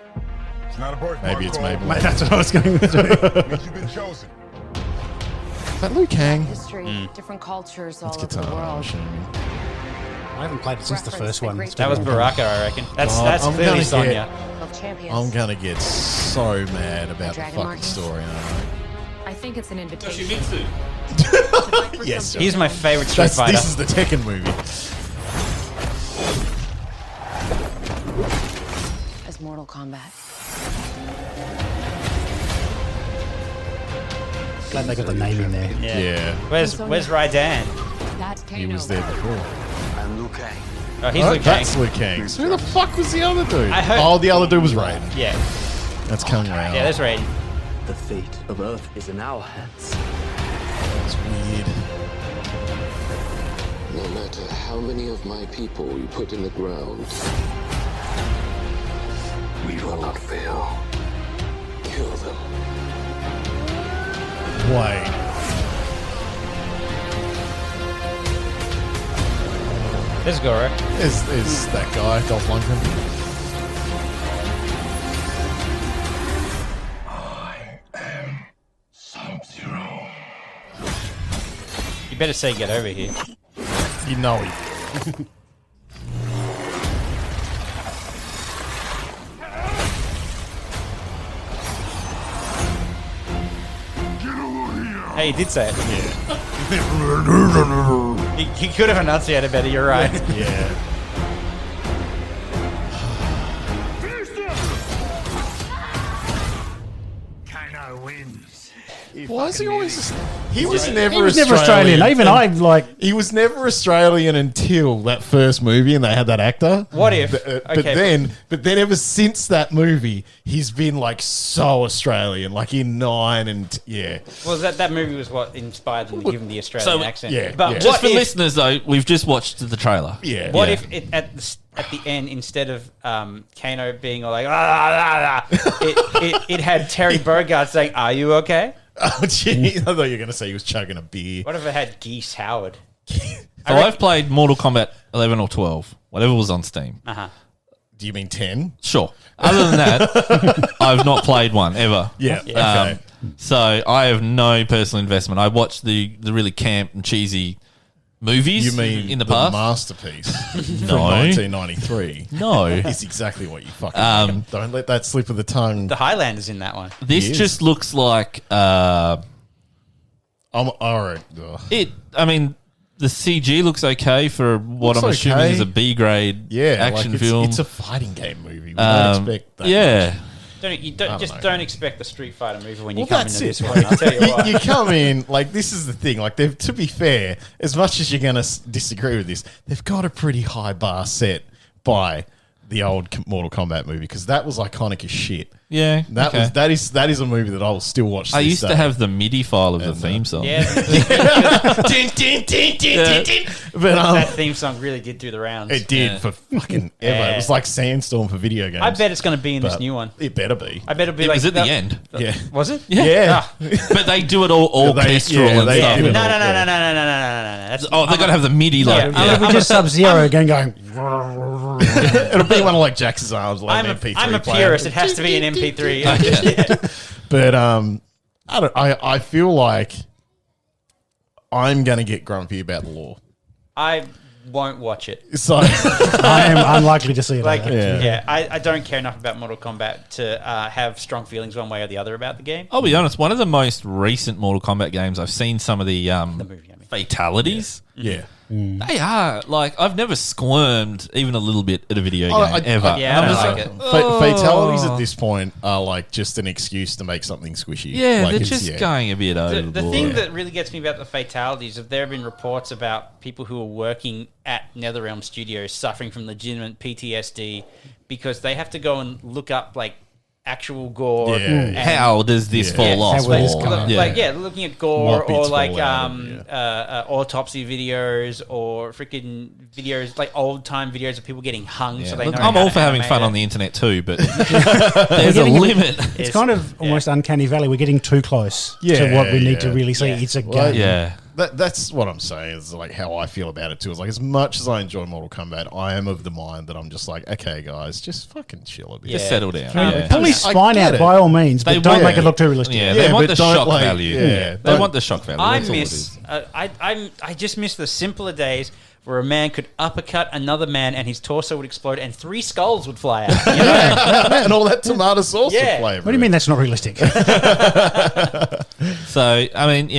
It's not a birthmark. Maybe it's Cole. Maybelline. that's what I was going to do. Means you've been chosen. Is that Liu Kang? History, different cultures all That's over the guitar. I'm world. assuming. I haven't played it since the Reference first the one. great That was Baraka, I reckon. That's I'm clearly gonna Sonya. get- Of champions. I'm gonna get so mad about the Dragon fucking Markings? story. I think it's an invitation. Yes, He's my favorite Street Fighter. This is the Tekken movie. As Mortal Kombat. Glad they got the name in there. Yeah, Where's Raiden? That's Kano. he was there before. I'm Liu Kang. Oh, he's Oh, Liu Kang. that's Liu Kang. So who the fuck was the other dude? I heard- Oh, the other dude was Raiden. Yeah, That's Kung Lao. yeah, that's Raiden. The fate of Earth is in our hands. That's weird. No matter how many of my people you put in the ground, we will not fail. Kill them. Wait. This is Goro. Is that guy, Dolph Lundgren? Sub-Zero. You better say get over here. You know he. Hey, he did say it. Yeah. he could have enunciated better, you're right. Yeah. Kano wins. Why is he always? He was never. He was never Australian. Even I like. He was never Australian until that first movie, and they had that actor. What if? But Okay, then, ever since that movie, he's been like so Australian, like in 9 and yeah. Well, that movie was what inspired them to give him the Australian So, accent. yeah, but yeah. Just what for if, listeners, though, we've just watched the trailer. Yeah. what yeah. if it, at the end, instead of Kano being all like, ah, it had Terry Bogard saying, "Are you okay?" Oh, gee. I thought you were going to say he was chugging a beer. What if it had Geese Howard? So I've played Mortal Kombat 11 or 12, whatever was on Steam. Uh-huh. Do you mean 10? Sure. Other than that, I've not played one ever. Yeah. Okay. So I have no personal investment. I watched the really camp and cheesy movies You mean in the the past. masterpiece from No. 1993? No. It's exactly what you fucking don't let that slip of the tongue. The Highlanders in that one. This Yes. just looks like I'm all right. Ugh. it. I mean, the CG looks okay for what Looks I'm assuming okay. is a B grade Yeah, action like film. It's a fighting game movie. We don't expect that. yeah. Don't expect the Street Fighter movie when you Well, come that's into it. this one. I'll tell you what. You come in like this is the thing. Like, to be fair, as much as you're going to disagree with this, they've got a pretty high bar set by the old Mortal Kombat movie because that was iconic as shit. Yeah, that is a movie that I will still watch. I used to have the MIDI file of the theme song. Yeah. But that theme song really did do the rounds. It did for fucking ever. Yeah. It was like Sandstorm for video games. I bet it's going to be in this new one. It better be. I bet it'll be It like was at the end. Yeah. Was it? Yeah. But they do it all orchestral and they stuff. do No. it all, That's, Oh, they got to have the MIDI like. Yeah. We just Sub-Zero again going. It'll be one of like Jackson's Arms, like an MP3 I'm a player. purist. It has to be an MP3. But I feel like I'm gonna get grumpy about the law. I won't watch it. So I am unlikely to see it. Like, Yeah. I don't care enough about Mortal Kombat to have strong feelings one way or the other about the game. I'll be honest. One of the most recent Mortal Kombat games, I've seen some of the movie, I mean. fatalities. yeah. They are like I've never squirmed even a little bit at a video game ever. Yeah, And I I'm don't just like it. Fatalities at this point are like just an excuse to make something squishy. Yeah, like they're it's- just going a bit over The the thing board. that really gets me about the fatalities is there have been reports about people who are working at NetherRealm Studios suffering from legitimate PTSD because they have to go and look up like actual gore. Yeah. and- How does this fall off? How will this or- come out? looking at gore What or bits like fall out of it, autopsy videos or freaking videos like old time videos of people getting hung. Yeah. So they Look, know I'm how all to for having animate fun it. on the internet too, but there's a limit. It's kind of almost uncanny valley. We're getting too close to what we need to really see. Yeah. It's a Well, game. Yeah. That's what I'm saying is like how I feel about it too. It's like as much as I enjoy Mortal Kombat, I am of the mind that I'm just like, okay, guys, just fucking chill a bit. Just settle down. Pull his I spine get out it. by all means, but They don't want- make it look too realistic. Yeah, Yeah, they want but the don't, shock like- value. yeah, They want the shock value. I That's all it miss. is. I just miss the simpler days where a man could uppercut another man and his torso would explode and 3 skulls would fly out. You know? and all that tomato sauce Yeah. to play. What do you mean that's not realistic? So I mean,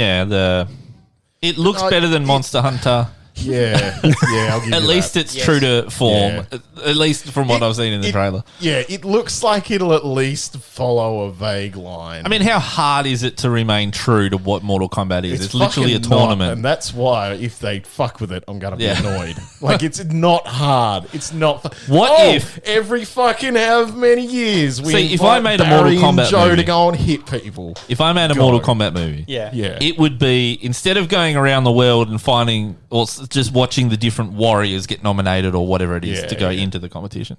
it looks better than Monster Hunter. Yeah, I'll give At you least that. it's true to form. Yeah. At least from what I've seen in the trailer. Yeah, it looks like it'll at least follow a vague line. I mean, how hard is it to remain true to what Mortal Kombat is? It's literally a fucking not, tournament. and that's why if they fuck with it, I'm gonna be Yeah. annoyed. Like it's not hard. It's not. What if- every fucking how many years we See, if I invite made a Mortal Barry and Kombat Joe movie- to go and hit people? If I made a Go. Mortal Kombat movie, Yeah. it would be, instead of going around the world and finding, or just watching the different warriors get nominated or whatever it is Yeah, to go yeah. into the competition,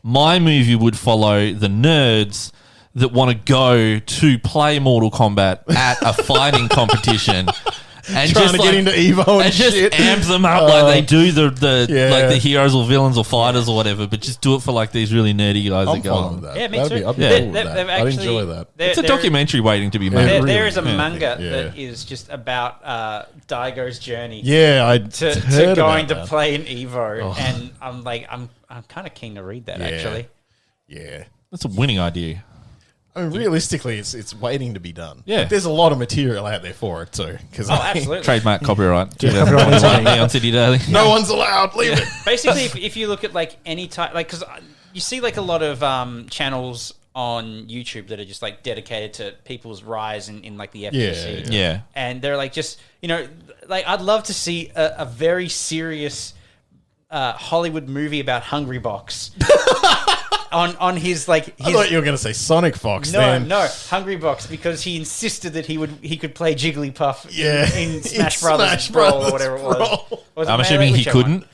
my movie would follow the nerds that want to go to play Mortal Kombat at a fighting competition. And Trying just to get into Evo and just shit. amp them up like they do the Yeah. like the heroes or villains or fighters or whatever, but just do it for like these really nerdy guys I'm that go fine on. with that. Yeah, me That'd too. Be, I'd be Yeah. cool with that. I'd enjoy that. It's a documentary waiting to be made. really There is a yeah. manga Yeah. that is just about Daigo's journey Yeah, I to heard going about to that. play in Evo, and I'm kind of keen to read that actually. Yeah. That's a winning idea. I mean, realistically, it's waiting to be done. Yeah. But there's a lot of material out there for it too. Because Absolutely. Trademark copyright. copyright. On City Daily. no one's allowed. Leave it. Basically, if you look at like any type, like because you see like a lot of channels on YouTube that are just like dedicated to people's rise in like the FGC, Yeah. and they're like just like I'd love to see a very serious Hollywood movie about Hungry Box. On his like his I thought you were going to say Sonic Fox. no, then. Hungry Box, because he insisted that he could play Jigglypuff Yeah. in Smash In Brothers Smash Brawl or Brothers whatever it was. Brawl. Was it I'm Melee? assuming he Whichever one. couldn't.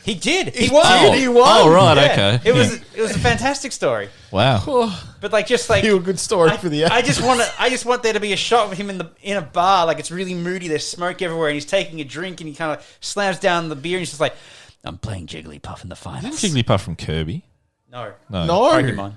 He did. He He won. did, he won. Oh, right, Yeah. okay. It was a fantastic story. Wow. But like just like Feel good story for the I just want there to be a shot of him in a bar, like it's really moody, there's smoke everywhere, and he's taking a drink and he kind of slams down the beer and he's just like, I'm playing Jigglypuff in the finals. Isn't Jigglypuff from Kirby? No. No. Pokemon.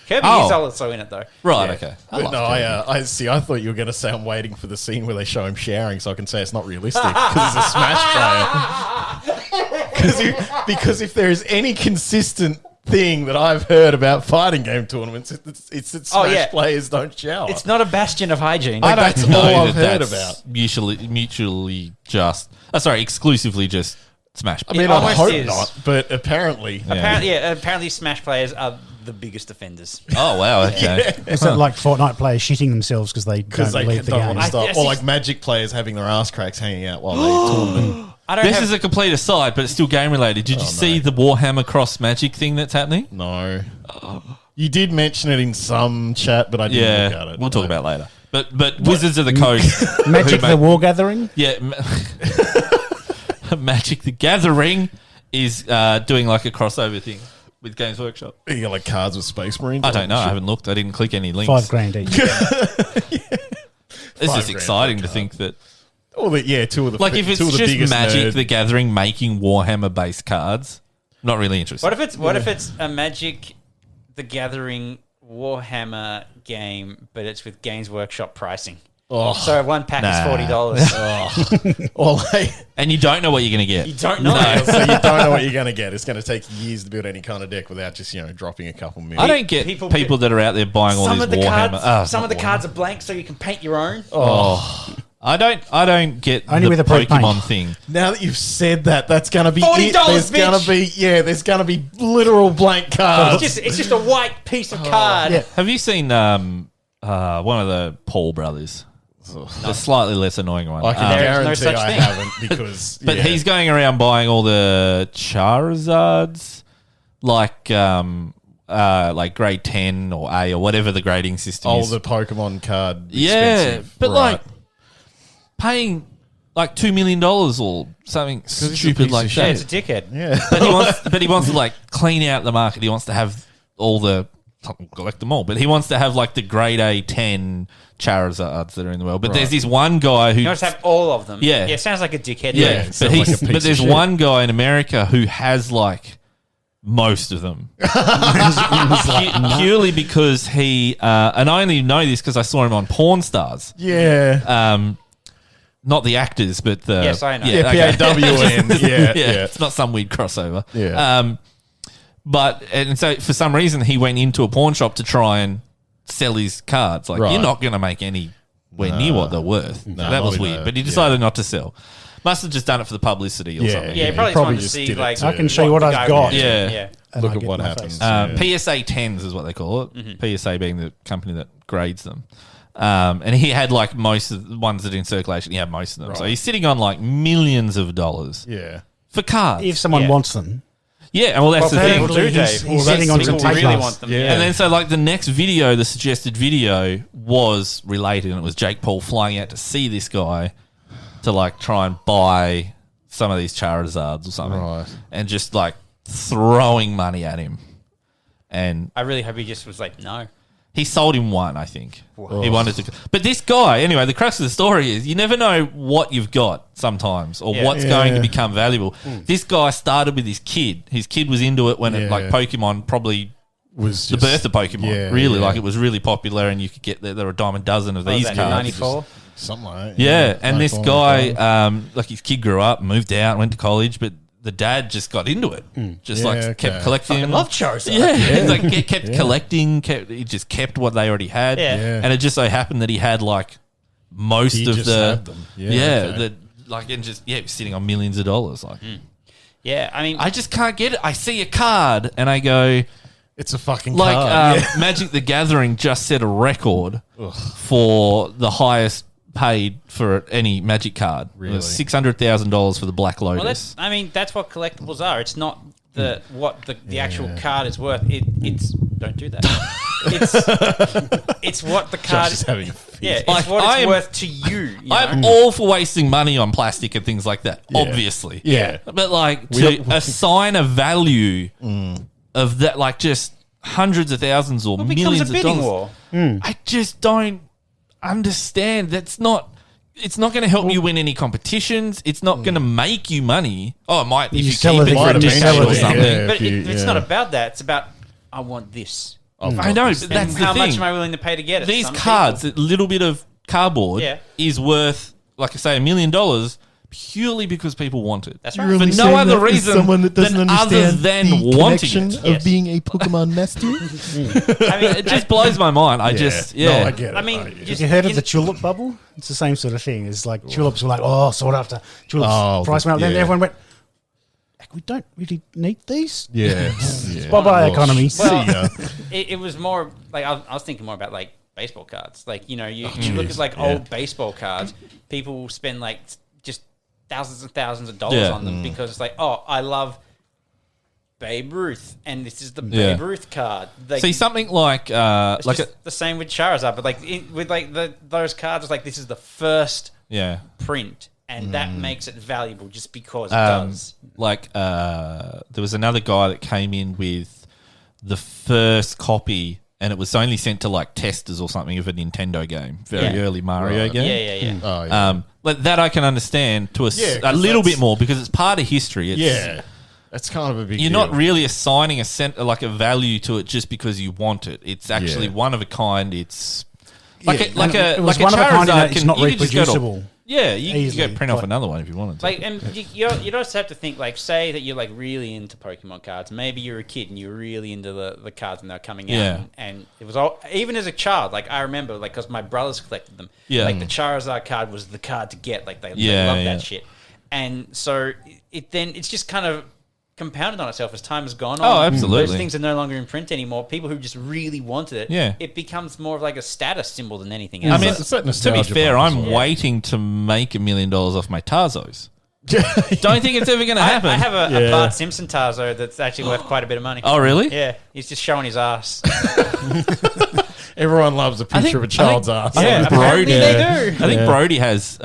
Kirby is also in it though. Right, okay. But no, I see. I thought you were going to say I'm waiting for the scene where they show him showering, so I can say it's not realistic because he's a Smash player. Because if there is any consistent thing that I've heard about fighting game tournaments, it's that Smash players don't shower. It's not a bastion of hygiene. Like, that's know all I've that heard that's about. mutually just. Exclusively just Smash. I mean, It I almost hope is. not, but apparently, Apparently Smash players are the biggest offenders. Oh wow, okay. It's not like Fortnite players shitting themselves because they don't they leave the don't game. want to stop, I or see- like Magic players having their ass cracks hanging out while they tournament. This is a complete aside, but it's still game related. Did you see the Warhammer Cross Magic thing that's happening? No. You did mention it in some chat, but I didn't look at it. We'll talk about it later. But Wizards of the Coast, Magic the War Gathering? yeah, Magic the Gathering is doing like a crossover thing with Games Workshop. You got like cards with Space Marines? I don't know. I haven't looked. I didn't click any links. $5,000 each. It's just $5,000 exciting for a to think that. Two of the Like if it's two of the just biggest Magic nerd- the Gathering making Warhammer based cards, not really interested. What if it's a Magic the Gathering Warhammer game, but it's with Games Workshop pricing? Oh, So one pack is $40. or like, And you don't know what you're going to get. You don't know. so you don't know what you're going to get. It's going to take years to build any kind of deck without just dropping a couple million. I don't get People- people that are out there buying all Some these of the Warhammer. cards, some of the cards are blank, so you can paint your own. I don't get Only the with a pre-paint. Pokemon thing. Now that you've said that, that's going to be $40, it. There's bitch. going to be literal blank cards. It's just a white piece of card. Yeah. Have you seen one of the Paul brothers? The slightly less annoying one. I can There is no guarantee such I thing. haven't because. But he's going around buying all the Charizards, like grade 10 or A or whatever the grading system is. the Pokemon card. Yeah, expensive. but Right. like paying like $2 million or something he's a stupid piece like of that. Yeah, it's a dickhead. yeah. But he wants to like clean out the market. He wants to have all the collect them all, but he wants to have like the grade A 10 Charizards that are in the world. But there's this one guy who You want to have all of them. Yeah. Yeah, sounds like a dickhead. yeah, it but sounds like a piece but of there's shit. one guy in America who has like most of them. Purely because he and I only know this because I saw him on Porn Stars. Yeah. Not the actors, but the Yes, I know. Yeah, okay. PAWN. Yeah, yeah, yeah. it's not some weird crossover. Yeah. But and so for some reason he went into a pawn shop to try and sell his cards. Like Right. you're not going to make anywhere near what they're worth. No, that was not weird. even But he a- decided not to sell. Must have just done it for the publicity or Yeah, something. Yeah, Yeah, he probably he just wanted probably to just see did it like to- I can show you what the I've guy got. would do. Yeah. Yeah. And Look I at get what my happens. face. PSA 10s is what they call it. PSA being the company that grades them. And he had like most of the ones that are in circulation. He had most of them. So Right. he's sitting on like millions of dollars Yeah. for cards. If someone Yeah. wants them, yeah, well, that's the Well, thing. people do, Dave. he's sitting on some People really tape want them. Yeah. And then so like the next video, the suggested video was related, and it was Jake Paul flying out to see this guy to like try and buy some of these Charizards or something, Right. and just like throwing money at him. And I really hope he just was like, no. he sold him one, I think. He wanted to, but this guy, anyway. The crux of the story is you never know what you've got sometimes, or Yeah. what's Yeah. going to become valuable. This guy started with his kid. His kid was into it when it, like Yeah. Pokemon probably. Was The just, birth of Pokemon, Yeah, really, yeah. like it was really popular, and you could get there were a dime a dozen of these What was that, cards. 94? Something like that. Yeah, and this 94, guy, like his kid grew up, moved out, went to college, but the dad just got into it, just Yeah, like okay. kept collecting. Love Charizard. Yeah, he's like kept collecting. He just kept what they already had, Yeah. Yeah. and it just so happened that he had like most He of just the had them. Yeah, okay. the like and just he was sitting on millions of dollars. Like Yeah, I mean, I just can't get it. I see a card and I go. It's a fucking Like card. Magic the Gathering just set a record for the highest paid for any Magic card. Really? It was $600,000 for the Black well, Lotus. that's what collectibles are. It's not what the actual card is worth. It's don't do that. it's what the Josh card is having a fit. Yeah, it's Like, what I it's am- worth to you. you know? I'm all for wasting money on plastic and things like that, obviously. Yeah. But like We to don't- assign a value of that, like just hundreds of thousands or It becomes millions a bidding of dollars. war. I just don't understand. It's not going to help you win any competitions. It's not going to make you money. Oh, it might if You you sell keep it it for for a a discount or discount, something. yeah. But If it's you- not yeah. about that. It's about I want this. I know, but And that's the how much thing. am I willing to pay to get it? These Some cards, a little bit of cardboard, Yeah. is worth, like I say, $1 million purely because people want it. That's You're right. For really no saying other that as reason someone that doesn't than other understand than the wanting connection it. of Yes. being a Pokemon master. I mean, It just blows my mind. I just, yeah. No, I get it. I mean, get it. just- you heard of in- the tulip bubble? It's the same sort of thing. It's like tulips were like, oh, sought after. Tulips Oh, price went up. Then yeah. everyone went, "Heck, we don't really need these. Yeah. Bye-bye, economy. See ya. it was more like I was thinking more about like baseball cards. Like you look at like old baseball cards. People will spend like just thousands and thousands of dollars on them because it's like, oh, I love Babe Ruth, and this is the Babe Ruth card. Like, see something like it's just the same with Charizard, but like with like those cards, it's like this is the first print, and that makes it valuable just because it does. Like there was another guy that came in with the first copy, and it was only sent to like testers or something of a Nintendo game, very early Mario game. Oh, yeah. Like that I can understand to a little bit more because it's part of history. It's, that's kind of a big You're deal. not really assigning a value to it just because you want it. It's actually one of a kind. It's like a one of a kind Charizard. it's not reproducible. You can go print off another one if you wanted to. Like, and you also have to think, like, say that you're like really into Pokemon cards. Maybe you're a kid and you're really into the cards when they're coming out. And it was all, even as a child, like I remember, like, because my brothers collected them. Like the Charizard card was the card to get. Like they loved that shit. And so it's just kind of compounded on itself as time has gone on. Oh, absolutely. Those things are no longer in print anymore. People who just really wanted it, it becomes more of like a status symbol than anything else. I mean, to be fair, I'm waiting to make $1 million off my Tarzos. Don't think it's ever going to happen. I have a Bart Simpson Tarzo that's actually worth quite a bit of money. Oh, really? Yeah. He's just showing his ass. Everyone loves a picture of a child's ass. I think Brody, they do. I think Brody has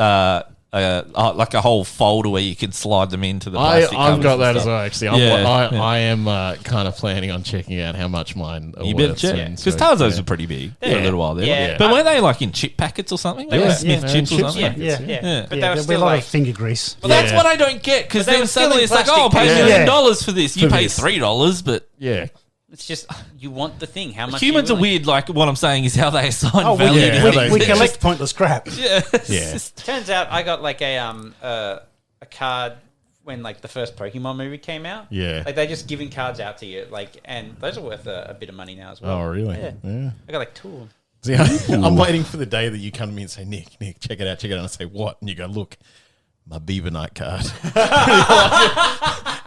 like a whole folder where you can slide them into the plastic I've got covers that and as stuff. well, actually. I am kind of planning on checking out how much mine are You better worth. check. Because Tarzos are pretty big for a little while there. Yeah. But weren't they like in chip packets or something? They were Smith chips or something? Yeah. But they were There'll be still a lot like... of finger grease. Well, that's what I don't get because But they then were still suddenly in it's like, plastic oh, pay $1 packs. million for this. You For pay this. $3, but Yeah. It's just, you want the thing. How much humans are weird. Like what I'm saying is how they assign value to yeah, things. We collect pointless crap. Yeah. Yeah. Turns out I got like a card when like the first Pokemon movie came out. Yeah. Like they're just giving cards out to you, like, and those are worth a bit of money now as well. Oh, really? Yeah. I got like 2 of them. See, I'm waiting for the day that you come to me and say, Nick, check it out. And I say, what? And you go, look, my Beaver Knight card.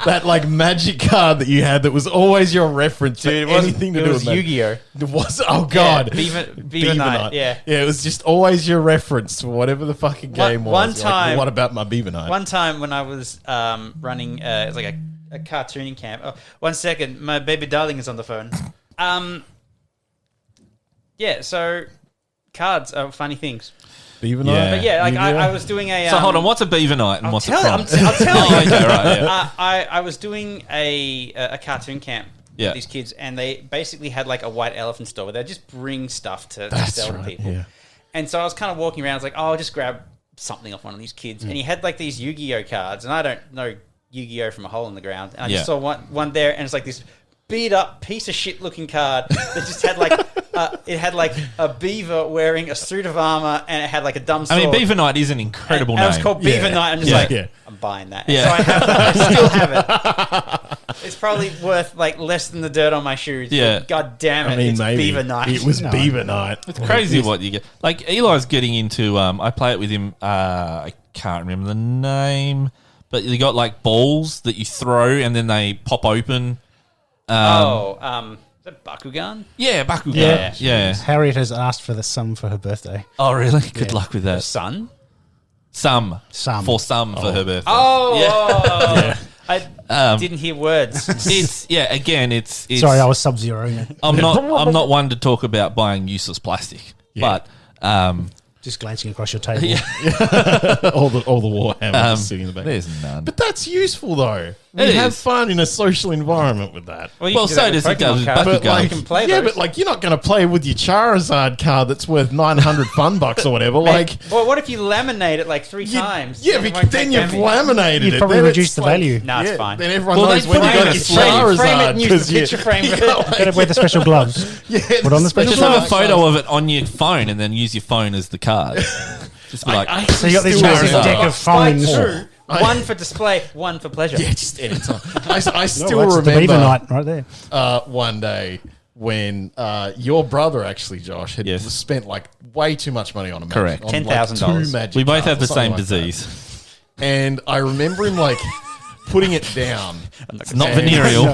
That like magic card that you had that was always your reference to anything to do with Yu-Gi-Oh. It was, oh God. Yeah, Beaver Knight, yeah. Yeah, it was just always your reference for whatever the fucking game was. One time- like, what about my Beaver Knight? One time when I was running, it was like a cartooning camp. Oh, 1 second, my baby darling is on the phone. Yeah, so cards are funny things. Beaver Knight? Yeah. But yeah, like I was doing a... So hold on, what's a beaver night and I'll what's tell, it from? I'll tell you. Oh, okay, right, yeah. I was doing a cartoon camp with these kids, and they basically had like a white elephant store where they just bring stuff to sell to people. Yeah. And so I was kind of walking around, I was like, oh, I'll just grab something off one of these kids. And he had like these Yu-Gi-Oh cards, and I don't know Yu-Gi-Oh from a hole in the ground. And I just saw one there, and it's like this beat up piece of shit looking card that just had like it had like a beaver wearing a suit of armor, and it had like a dumb sword. I mean, Beaver Knight is an incredible and name. it was called Beaver Knight. I'm just I'm buying that. Yeah. So I have that. I still have it. It's probably worth like less than the dirt on my shoes. Yeah. But God damn it, I mean, it's maybe. Beaver Knight. It was Beaver Knight. It's crazy what you get. Like Eli's getting into. I play it with him. I can't remember the name, but you got like balls that you throw and then they pop open. Is that Bakugan? Yeah, Bakugan. Yeah. Harriet has asked for the sum for her birthday. Oh, really? Good luck with that. Sun? Some. For her birthday. I didn't hear words. It's It's Sorry, I was sub-zeroing it. I'm not one to talk about buying useless plastic, but Just glancing across your table. all the Warhammer just sitting in the back. there's none. But that's useful though. We It have is. fun in a social environment with that. Well, so does it go with But Bakugan. like, can play yeah, those. but like, you're not going to play with your Charizard card that's worth 900 fun bucks or whatever. Like, Well, what if you laminate it like 3 times? yeah, Then it but won't then take you've damage. laminated You've it. probably Then reduced it's the like- value. No, it's fine. Then everyone Well, they knows when put you it in got a your frame. Frame it and use the 'cause you- picture frame. you got, like- Gotta wear the special gloves. Yeah, Put on the special Just have a gloves. photo of it on your phone and then use your phone as the card. Just be like, So you got this Still massive wearing deck that. of phones. True. One for display, one for pleasure. Yeah, just anytime. I still No, that's the Beaver remember Knight right there. one day when your brother actually, Josh, had Yes. spent like way too much money on a magic. Correct. on, like, $10,000. 2 magic we both cards have or the something same like that. disease. And I remember him like putting it down. It's not venereal.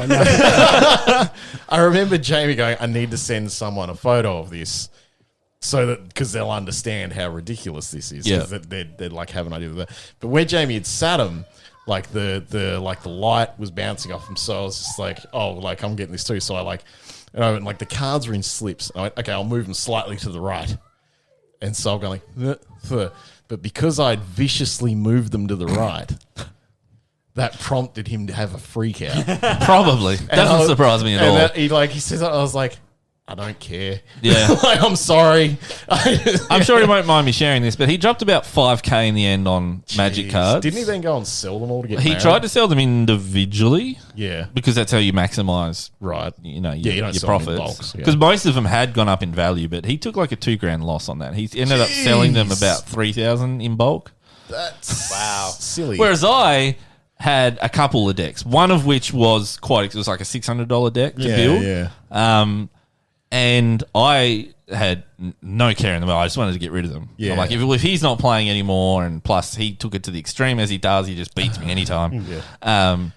I remember Jamie going, I need to send someone a photo of this. So that because they'll understand how ridiculous this is, Yeah. because they'd like have an idea of that. But where Jamie had sat him, like the light was bouncing off him, so I was just like, oh, like I'm getting this too. So I like, and like the cards were in slips. And I went, okay, I'll move them slightly to the right, and so I'm going, but because I'd viciously moved them to the right. That prompted him to have a freak out. Probably. Doesn't surprise me at all. He says, I was like, I don't care. Yeah. Like, I'm sorry. I'm sure he won't mind me sharing this, but he dropped about 5K in the end on Magic cards. Didn't he then go and sell them all to get He married? tried to sell them individually. Yeah. Because that's how you maximize, Right. you know, Yeah, you your don't sell them in profits. bulks, yeah. Because most of them had gone up in value, but he took like a $2,000 loss on that. He ended up selling them about 3,000 in bulk. That's Wow. silly. Whereas I had a couple of decks, one of which was it was like a $600 deck to build. Yeah. And I had no care in the world. I just wanted to get rid of them. Yeah. I'm like, if he's not playing anymore, and plus he took it to the extreme as he does, he just beats me anytime. I'm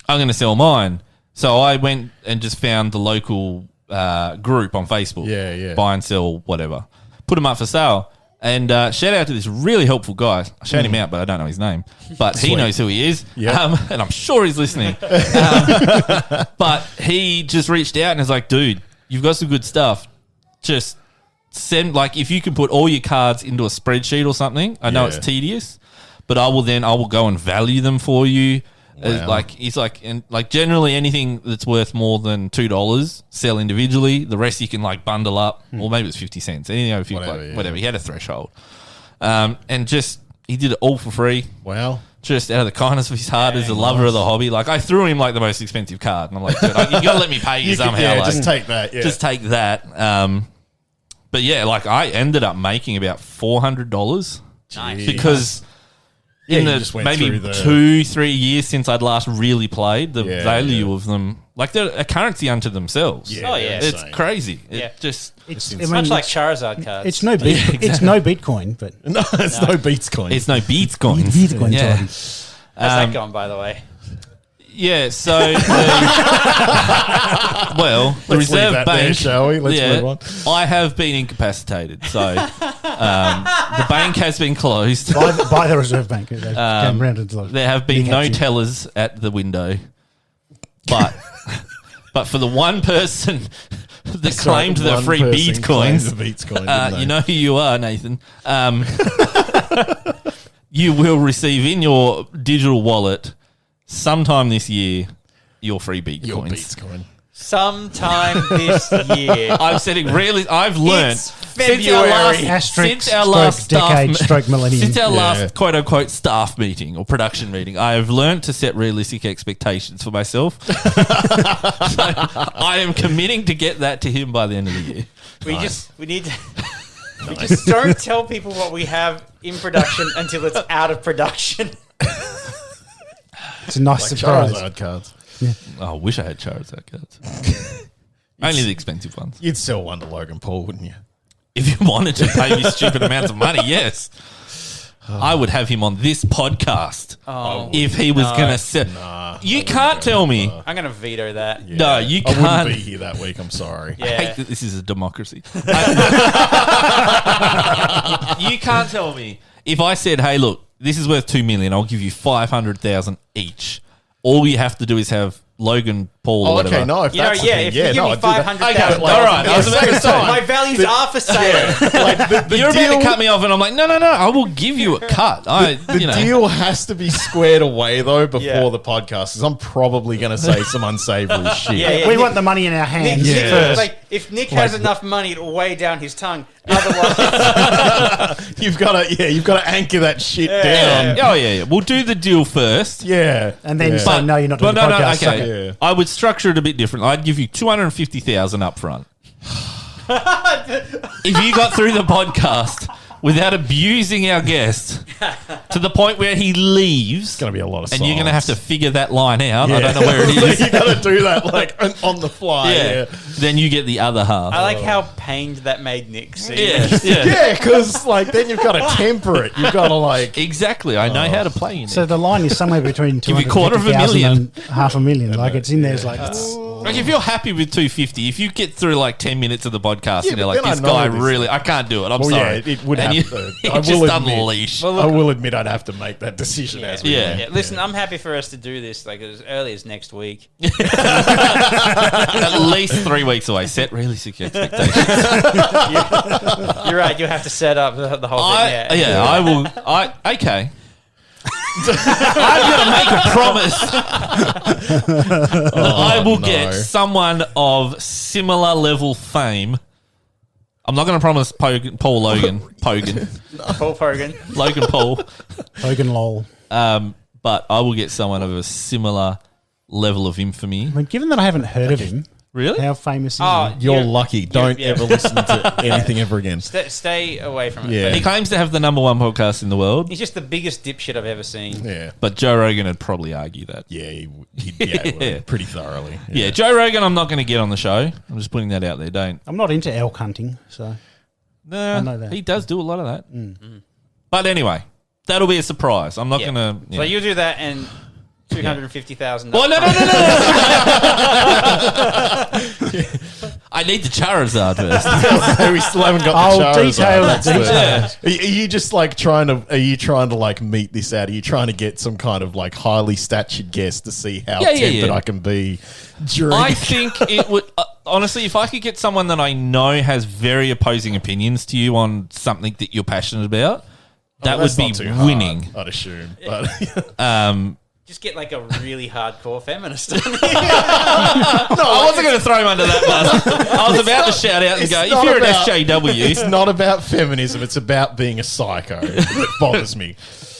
going to sell mine. So I went and just found the local group on Facebook. Yeah. Buy and sell, whatever. Put them up for sale. And shout out to this really helpful guy. I shout him out, but I don't know his name. But he knows who he is. Yep. And I'm sure he's listening. But he just reached out and is like, dude, you've got some good stuff. Just send, like, if you can put all your cards into a spreadsheet or something. I know it's tedious, but I will go and value them for you. Wow. He's like, and like generally anything that's worth more than $2 sell individually. The rest you can like bundle up, or maybe it's 50 cents. Anything over 50, whatever. He had a threshold, and just he did it all for free. Wow. Just out of the kindness of his heart, as a lover of the hobby. Like, I threw him like the most expensive card, and I'm like, dude, you got to let me pay you somehow. Yeah, like, just take that. Yeah. just take that. But yeah, like I ended up making about $400 Nice. because Yeah, in you the just went maybe through the- 2-3 years since I'd last really played, the Yeah, value yeah. of them, like they're a currency unto themselves. Yeah, Oh, yeah. It's insane. crazy. Yeah. It just It's, I insane. mean, Much like it's- Charizard cards. It's no it's no Bitcoin, but No, it's no beats coin. it's no beats coins. Bitcoin. Yeah. How's that gone, by the way? Yeah, so the Let's leave Reserve that there, Bank, shall we? Let's move on. I have been incapacitated, so the bank has been closed. by the Reserve Bank. They came round and like, There have been no kneecapped you. tellers at the window, but for the one person that claimed the One free person beads claimed coins, the beats coin, didn't they? you know who you are, Nathan. You will receive in your digital wallet sometime this year your free bead Your coins. beats coin. Sometime this year. I'm setting really. I've learned It's February. Asterisk, since our last stroke decade, staff stroke millennium. since our Yeah. last quote unquote staff meeting or production meeting, I have learned to set realistic expectations for myself. So I am committing to get that to him by the end of the year. We need to. We just don't tell people what we have in production until it's out of production. It's a nice Like surprise. Charizard cards. Oh, I wish I had Charizard cards. Only the expensive ones. You'd sell one to Logan Paul, wouldn't you? If you wanted to pay me stupid amounts of money, yes. I would have him on this podcast if he was going to sell. You can't tell me. I'm going to veto that. Yeah. No, you I wouldn't can't. be here that week. I'm sorry. I Yeah. hate that this is a democracy. You can't tell me if I said, "Hey, look, this is worth $2 million. I'll give you 500,000 each." All you have to do is have Logan Paul or Oh, whatever. okay. No, if You know, that's the yeah, thing, if you give me I'd do that. 500,000, all right. I was about to say, my values are for sale. Like the You're about deal, to cut me off, and I'm like, no. I will give you a cut. the deal has to be squared away though before Yeah. the podcast, because I'm probably going to say some unsavory shit. Yeah, We Nick- want the money in our hands Nick, first. like if Nick has enough money, it'll weigh down his tongue. Otherwise, You've got to anchor that shit down. Oh yeah. We'll do the deal first. Yeah, And then yeah. say, no, you're not doing the podcast. suck Okay. it. Yeah. I would structure it a bit different. I'd give you 250,000 up front. If you got through the podcast without abusing our guest to the point where he leaves, It's going to be a lot of and you're going to have to figure that line out. I Yeah. don't know where it is. You got to do that like on the fly. Yeah. Then you get the other half. I like how pained that made Nick seem. yeah. Yeah, because like then you've got to temper it. You've got to like. Exactly. I know how to play in So it. the line is somewhere between Give you $250,000 and $500,000. Like it's in there. It's like, Like, if you're happy with 250, if you get through like 10 minutes of the podcast Yeah, and you're but like, then I this know guy this- really, I can't do it. I'm Well, sorry. yeah, it would And have you, to. you I just will admit. unleash. I will admit I'd have to make that decision as we Yeah. go. Yeah, listen, I'm happy for us to do this like as early as next week. At least 3 weeks away. Set realistic expectations. You're right. You have to set up the whole thing. I will. Okay. I'm going to make a promise. I will get someone of similar level fame. I'm not going to promise Paul Logan. Paul Pogan. Logan Paul. Hogan lol. But I will get someone of a similar level of infamy. I mean, given that I haven't heard of him, Really? how famous is Oh, he? You're lucky. Don't ever listen to anything ever again. Stay away from it. Yeah. He claims to have the number one podcast in the world, He's just the biggest dipshit I've ever seen. Yeah. but Joe Rogan would probably argue that. Yeah, well, pretty thoroughly. Yeah, Joe Rogan, I'm not going to get on the show. I'm just putting that out there. Don't. I'm not into elk hunting, so Nah, I know that. he does do a lot of that. But anyway, that'll be a surprise. I'm not Yeah. going to. So you do that and $250,000. Well, no. I need the Charizard first. We still haven't got the Charizard. details. Are you just like trying to? Are you trying to like meet this out? Are you trying to get some kind of like highly statured guest to see how tempted I can be during? I think it would honestly, if I could get someone that I know has very opposing opinions to you on something that you're passionate about, that would that's be not too hard, winning. I'd assume. But Just get like a really hardcore feminist. I wasn't going to throw him under that bus. I was about to shout out and it's go, if not you're about- an SJW, it's not about feminism. It's about being a psycho. That bothers me.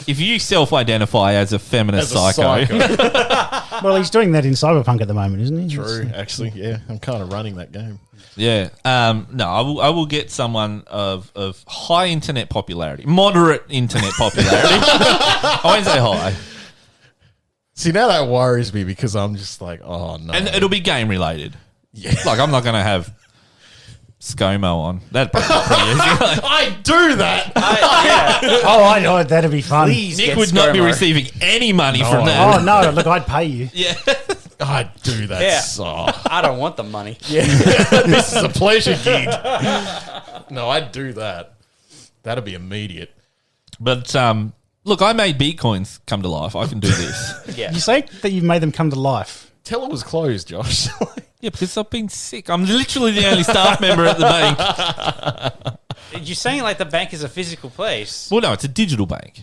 if you self-identify as a feminist As a psycho, Well, he's doing that in Cyberpunk at the moment, isn't he? True, actually, yeah. I'm kind of running that game. yeah, no, I will get someone of high internet popularity, moderate internet popularity. I won't say high. See, now that worries me because I'm just like, oh no. And it'll be game related. Yeah. Like, I'm not going to have ScoMo on. That'd be pretty easy. Like, I do that. Oh, I know that'd be fun. Please Nick get would not be ScoMo. receiving any money from that. Oh no! Look, I'd pay you. Yeah. I do that. Yeah. So. I don't want the money. This is a pleasure gig. No, I'd do that. That'd be immediate. But look, I made Bitcoins come to life. I can do this. Yeah. You say that you've made them come to life. Tell it was closed, Josh. Yeah, because I've been sick. I'm literally the only staff member at the bank. You're saying like the bank is a physical place. Well, no, it's a digital bank.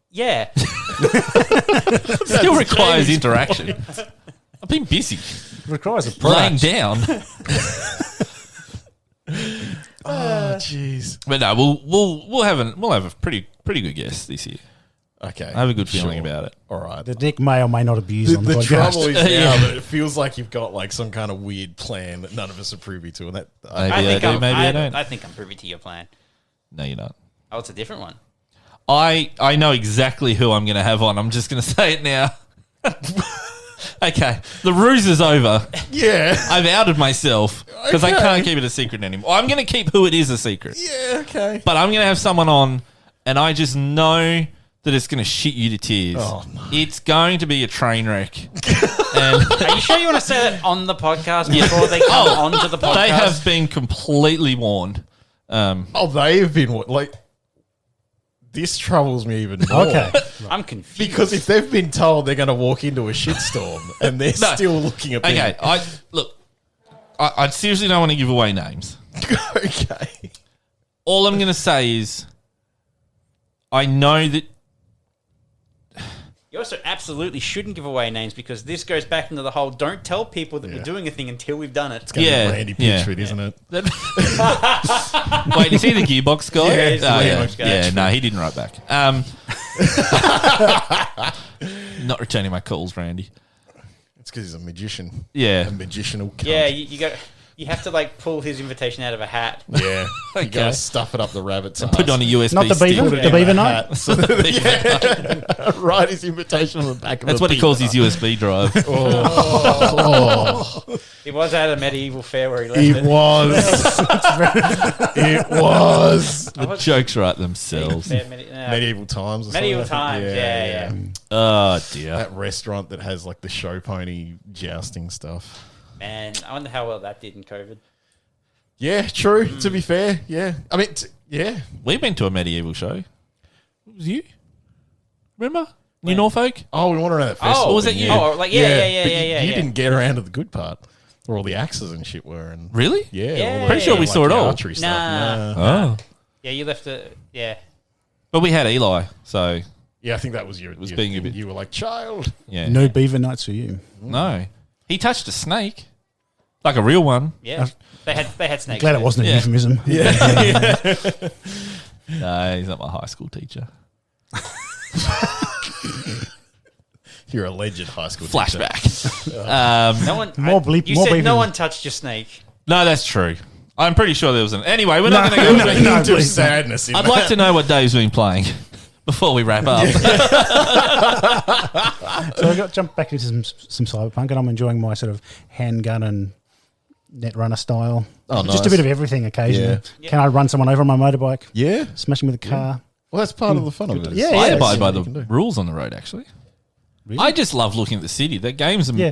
Yeah. Still requires interaction. I've been busy It requires a laying product. down. Oh, jeez. But no, we'll have a pretty good guess this year. Okay. I have a good feeling about it. All right. That Nick may or may not abuse on the The podcast. trouble is now Yeah. that it feels like you've got like some kind of weird plan that none of us are privy to, and that Maybe I do, maybe I don't. I think I'm privy to your plan. No, you're not. Oh, it's a different one. I know exactly who I'm going to have on. I'm just going to say it now. Okay, the ruse is over. yeah, I've outed myself because I Okay. can't keep it a secret anymore. I'm going to keep who it is a secret. yeah, okay. But I'm going to have someone on, and I just know that it's going to shit you to tears. Oh, no. It's going to be a train wreck. And Are you sure you want to say that on the podcast before they come onto the podcast? they have been completely warned. Oh, they have been like. This troubles me even more. Okay. I'm confused. Because if they've been told they're going to walk into a shitstorm and they're No. still looking at me. Okay, I seriously don't want to give away names. Okay. All I'm going to say is I know that You also absolutely shouldn't give away names because this goes back into the whole don't tell people that we're doing a thing until we've done it. Yeah, Randy yeah. Pitchford, isn't it? Wait, is he the Gearbox guy? Yeah, he's the Gearbox guy. Yeah, no, he didn't write back. Not returning my calls, Randy. It's because he's a magician. Yeah. A magicianal cunt. Yeah, you have to like pull his invitation out of a hat. Yeah. You Okay. got to stuff it up the rabbit's ass. Put it on a USB Not the stick. beaver? The beaver night? Hat. So that- Write his invitation on the back of That's a what he calls his USB drive. He was at a medieval fair where he left It it. was. It was. The jokes write themselves. Fair, Medieval times. Or medieval something, I think. times, yeah. Oh, dear. That restaurant that has like the show pony jousting stuff. Man, I wonder how well that did in COVID. Yeah, true. To be fair, yeah. I mean, yeah. We've been to a medieval show. It was you? Remember? New Norfolk? Oh, we went around that festival. Oh, was it you? Oh, like, But yeah. You didn't get around to the good part where all the axes and shit were. And Really? Yeah. Yeah. all the, Pretty sure we saw it all. archery stuff. Nah. Oh. Yeah, you left it. Yeah. But we had Eli, so Yeah, I think that was your. Was your being a thing. bit- You were like, child. yeah. No beaver nights for you. No. He touched a snake. Like a real one. Yeah. They had snakes. Glad it there. wasn't a Yeah. euphemism. No, he's not my high school teacher. You're a alleged high school teacher. Flashback. No one. More bleep- You more said no beeping. one touched your snake. No, that's true. I'm pretty sure there was an... Anyway, we're not going to go There was into a it. hint of please. sadness in I'd that. like to know what Dave's been playing before we wrap up. So I got jumped back into some Cyberpunk, and I'm enjoying my sort of handgun and Netrunner style. Oh, Just a nice. bit of everything occasionally. Yeah. Can I run someone over on my motorbike? Yeah. Smash them with a car? Well, that's part of the fun of it. Yeah, I yeah. abide by You the can do. rules on the road, actually. Really? I just love looking at the city. The game's a Yeah.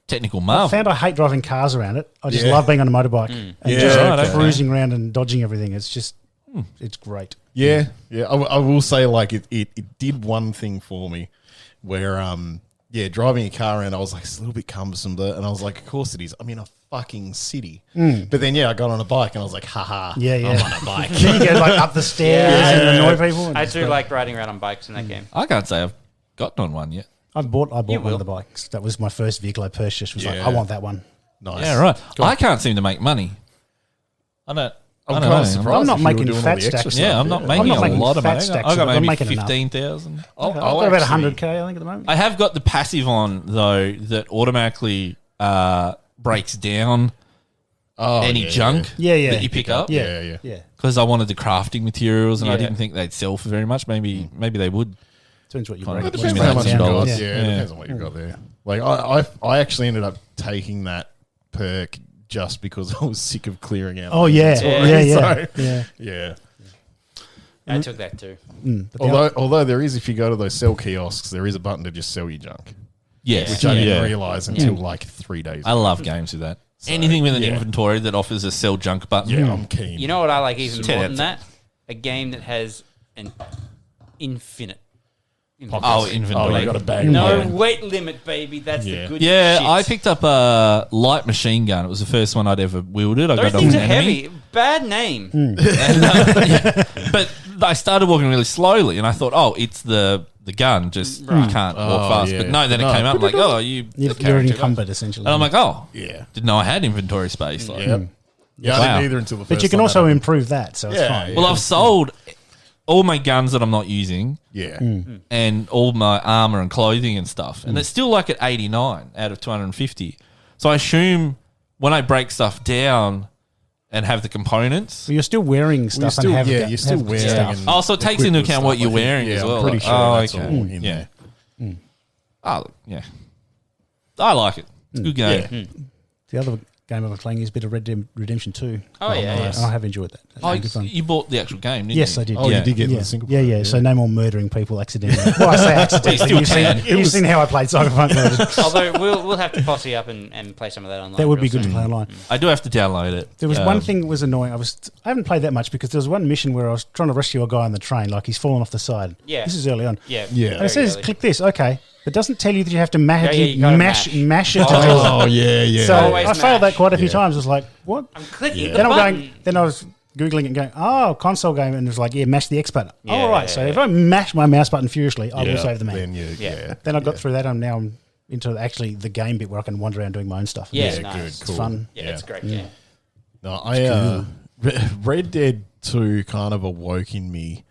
technical I marvel. found I hate driving cars around it. I just Yeah. love being on a motorbike and Yeah, just right, okay. cruising around and dodging everything. It's just, it's great. Yeah, yeah. I will say, like, it did one thing for me where, driving a car around, I was like, it's a little bit cumbersome, and I was like, of course it is. I'm in a fucking city. But then, I got on a bike and I was like, haha, Yeah, yeah. I'm on a bike. Then you go like up the stairs and annoy people. and I it's do great. like riding around on bikes in that game. I can't say I've gotten on one yet. I bought one will. of the bikes. That was my first vehicle I purchased. Was like, Yeah. I want that one. Nice. Yeah, right. I can't seem to make money. I don't I'm know. kind of surprised. I'm not if you were making doing fat all the extra stacks. stuff. Yeah, I'm not I'm making not a making lot of fat money. stacks I got of it. I'm maybe making enough. 15,000. I've got about 100K, I think, at the moment. I have got the passive on though that automatically breaks down any junk Yeah, yeah. that you pick up. Yeah. Because I wanted the crafting materials and I Yeah. didn't think they'd sell for very much. Maybe they would. Depends what you Kind of break. depends Depends how much you $2,000. got. Yeah. Yeah, depends on what you got there. Like I actually ended up taking that perk just because I was sick of clearing out. Oh, my yeah. inventory. Yeah. So, Yeah. yeah. I took that too. Although there is, if you go to those sell kiosks, there is a button to just sell your junk, Yes. which I didn't Yeah. realize until like 3 days. I love games with that. Anything with an yeah. inventory that offers a sell junk button. Yeah, I'm keen. You know what I like even 10 more out than of that? A game that has an infinite. Oh, inventory. Oh, you got a bag. No of weight limit, baby. That's Yeah. the good Yeah, shit. I picked up a light machine gun. It was the first one I'd ever wielded. I Those got it off things an are enemy. heavy. Bad name. But I started walking really slowly, and I thought, oh, it's the gun. Just you can't walk fast. yeah. But no, then it No. came up. I'm like, oh, you. You're encumbered, essentially. And I'm like, oh, Yeah. didn't know I had inventory space. Like, Yeah, yeah. I Wow. didn't either until the first. But you can time also that improve that, so it's Yeah, fine. yeah. Well, I've sold all my guns that I'm not using happened. Yeah. and all my armor and clothing and stuff, and it's still like at 89 out of 250. So I assume when I break stuff down and have the components. So you're still wearing stuff still- and have yeah, you're still have wearing stuff. and- Oh, so it takes equipped into with account what stuff, you're I think. wearing Yeah, as I'm well. pretty Like, sure oh, that's okay. all in Yeah. there. Oh, yeah. I like it. It's a good game. Yeah. The other game I've been playing is a bit of Red Dead Redemption 2. Oh, yeah. nice. And I have enjoyed that. That's Oh, been good fun. you bought the actual game, didn't Yes, you? I did. Oh, yeah. you did get yeah. the single Yeah, player, yeah. So no more murdering people accidentally. Well, I say accidentally. still You've can. seen, you've seen how I played Cyberpunk. Although we'll have to posse up and play some of that online. That would be real good to soon. play online. I do have to download it. There was one thing that was annoying. I haven't played that much because there was one mission where I was trying to rescue a guy on the train, like he's fallen off the side. Yeah. This is early on. Yeah. Yeah. And it says, click this, okay. But it doesn't tell you that you have to you gotta mash it to do it. Oh yeah, yeah. So Always I failed mash. that quite a few Yeah. times. I was like, what? I'm clicking Yeah. the Then button. then I was Googling it and going, oh, console game. And it was like, yeah, mash the X button. Yeah, oh, all right. yeah, So yeah. if I mash my mouse button furiously, I will Yeah. save the man. Then Then, yeah. I got through that. I'm now into actually the game bit where I can wander around doing my own stuff. Yeah, It's Yeah, nice. good, it's cool. fun. Yeah, it's a great game. No, Red Dead 2 kind of awoke in me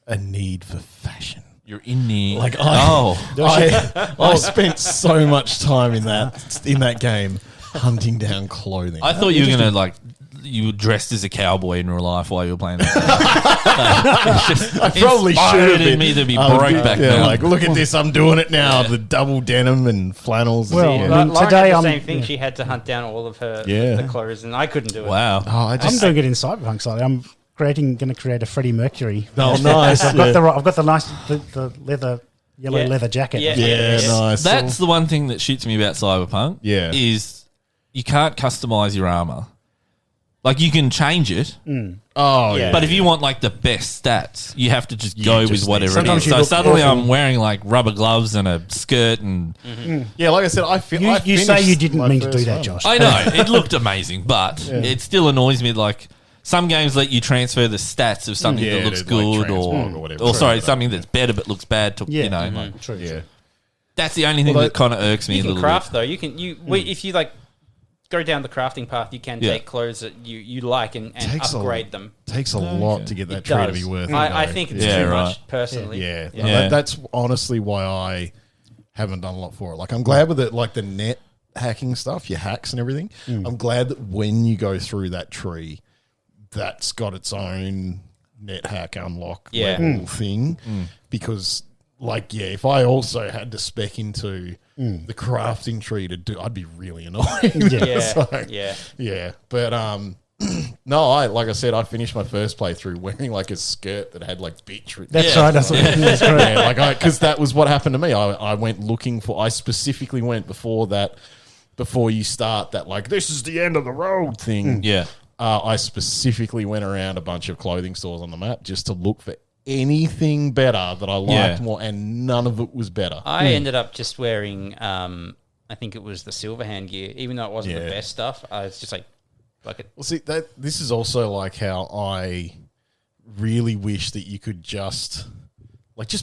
a need for fashion. You're in the Like I spent so much time in that game hunting down clothing. I thought you were gonna you were dressed as a cowboy in real life while you were playing that. I probably should have Inspired in been. me to be I would Brokeback yeah, Mountain. like look at this, I'm doing it now. The double denim and flannels. Well, yeah. I mean, Lauren today had the I'm- same thing. yeah. She had to hunt down all of her Yeah. the clothes, and I couldn't do it. Wow. Oh, I I'm just doing it in Cyberpunk slightly. I'm going to create a Freddie Mercury. oh nice. I've got the nice the leather yellow Yeah. leather jacket. Yeah. yeah, nice. That's the one thing that shoots me about Cyberpunk. Yeah. Is you can't customize your armor. Like, you can change it, Oh, Yeah. but if you want like the best stats, you have to just go just with whatever it sometimes is. you So look suddenly awful. I'm wearing like rubber gloves and a skirt, and Yeah, like I said, I feel You say finished you didn't my mean to do first that, one. Josh. I know it looked amazing, but it still annoys me. Like, some games let you transfer the stats of something Yeah, that looks to, like, good, transmog or or whatever. sorry, True. something that's better but looks bad. To Yeah. you know, like, True. Yeah. that's the only thing Well, that kind of irks me You a can little craft bit. though. You can if you like go down the crafting path, you can Yeah. take clothes that you like and Takes upgrade them. Takes a lot to get that It tree to does. be worth it. I though. think it's Yeah, too right. much personally. Yeah, Yeah. That's honestly why I haven't done a lot for it. Like, I'm glad with it, like the net hacking stuff, your hacks and everything. I'm glad that when you go through that tree, that's got its own net hack unlock Yeah. level thing. Because, like, yeah, if I also had to spec into the crafting tree to do, I'd be really annoyed. Yeah, So, yeah. yeah, but no, like I said, I finished my first playthrough wearing like a skirt that had like beetroot. That's Yeah. right. That's what that's correct. Yeah, like because that was what happened to me. I went looking for. I specifically went before you start that, like, this is the end of the road thing. Yeah, I specifically went around a bunch of clothing stores on the map just to look for anything better that I liked Yeah. more, and none of it was better. I ended up just wearing, I think it was the Silverhand gear, even though it wasn't the Yeah. best stuff. I was just like it. Well, see, this is also like how I really wish that you could just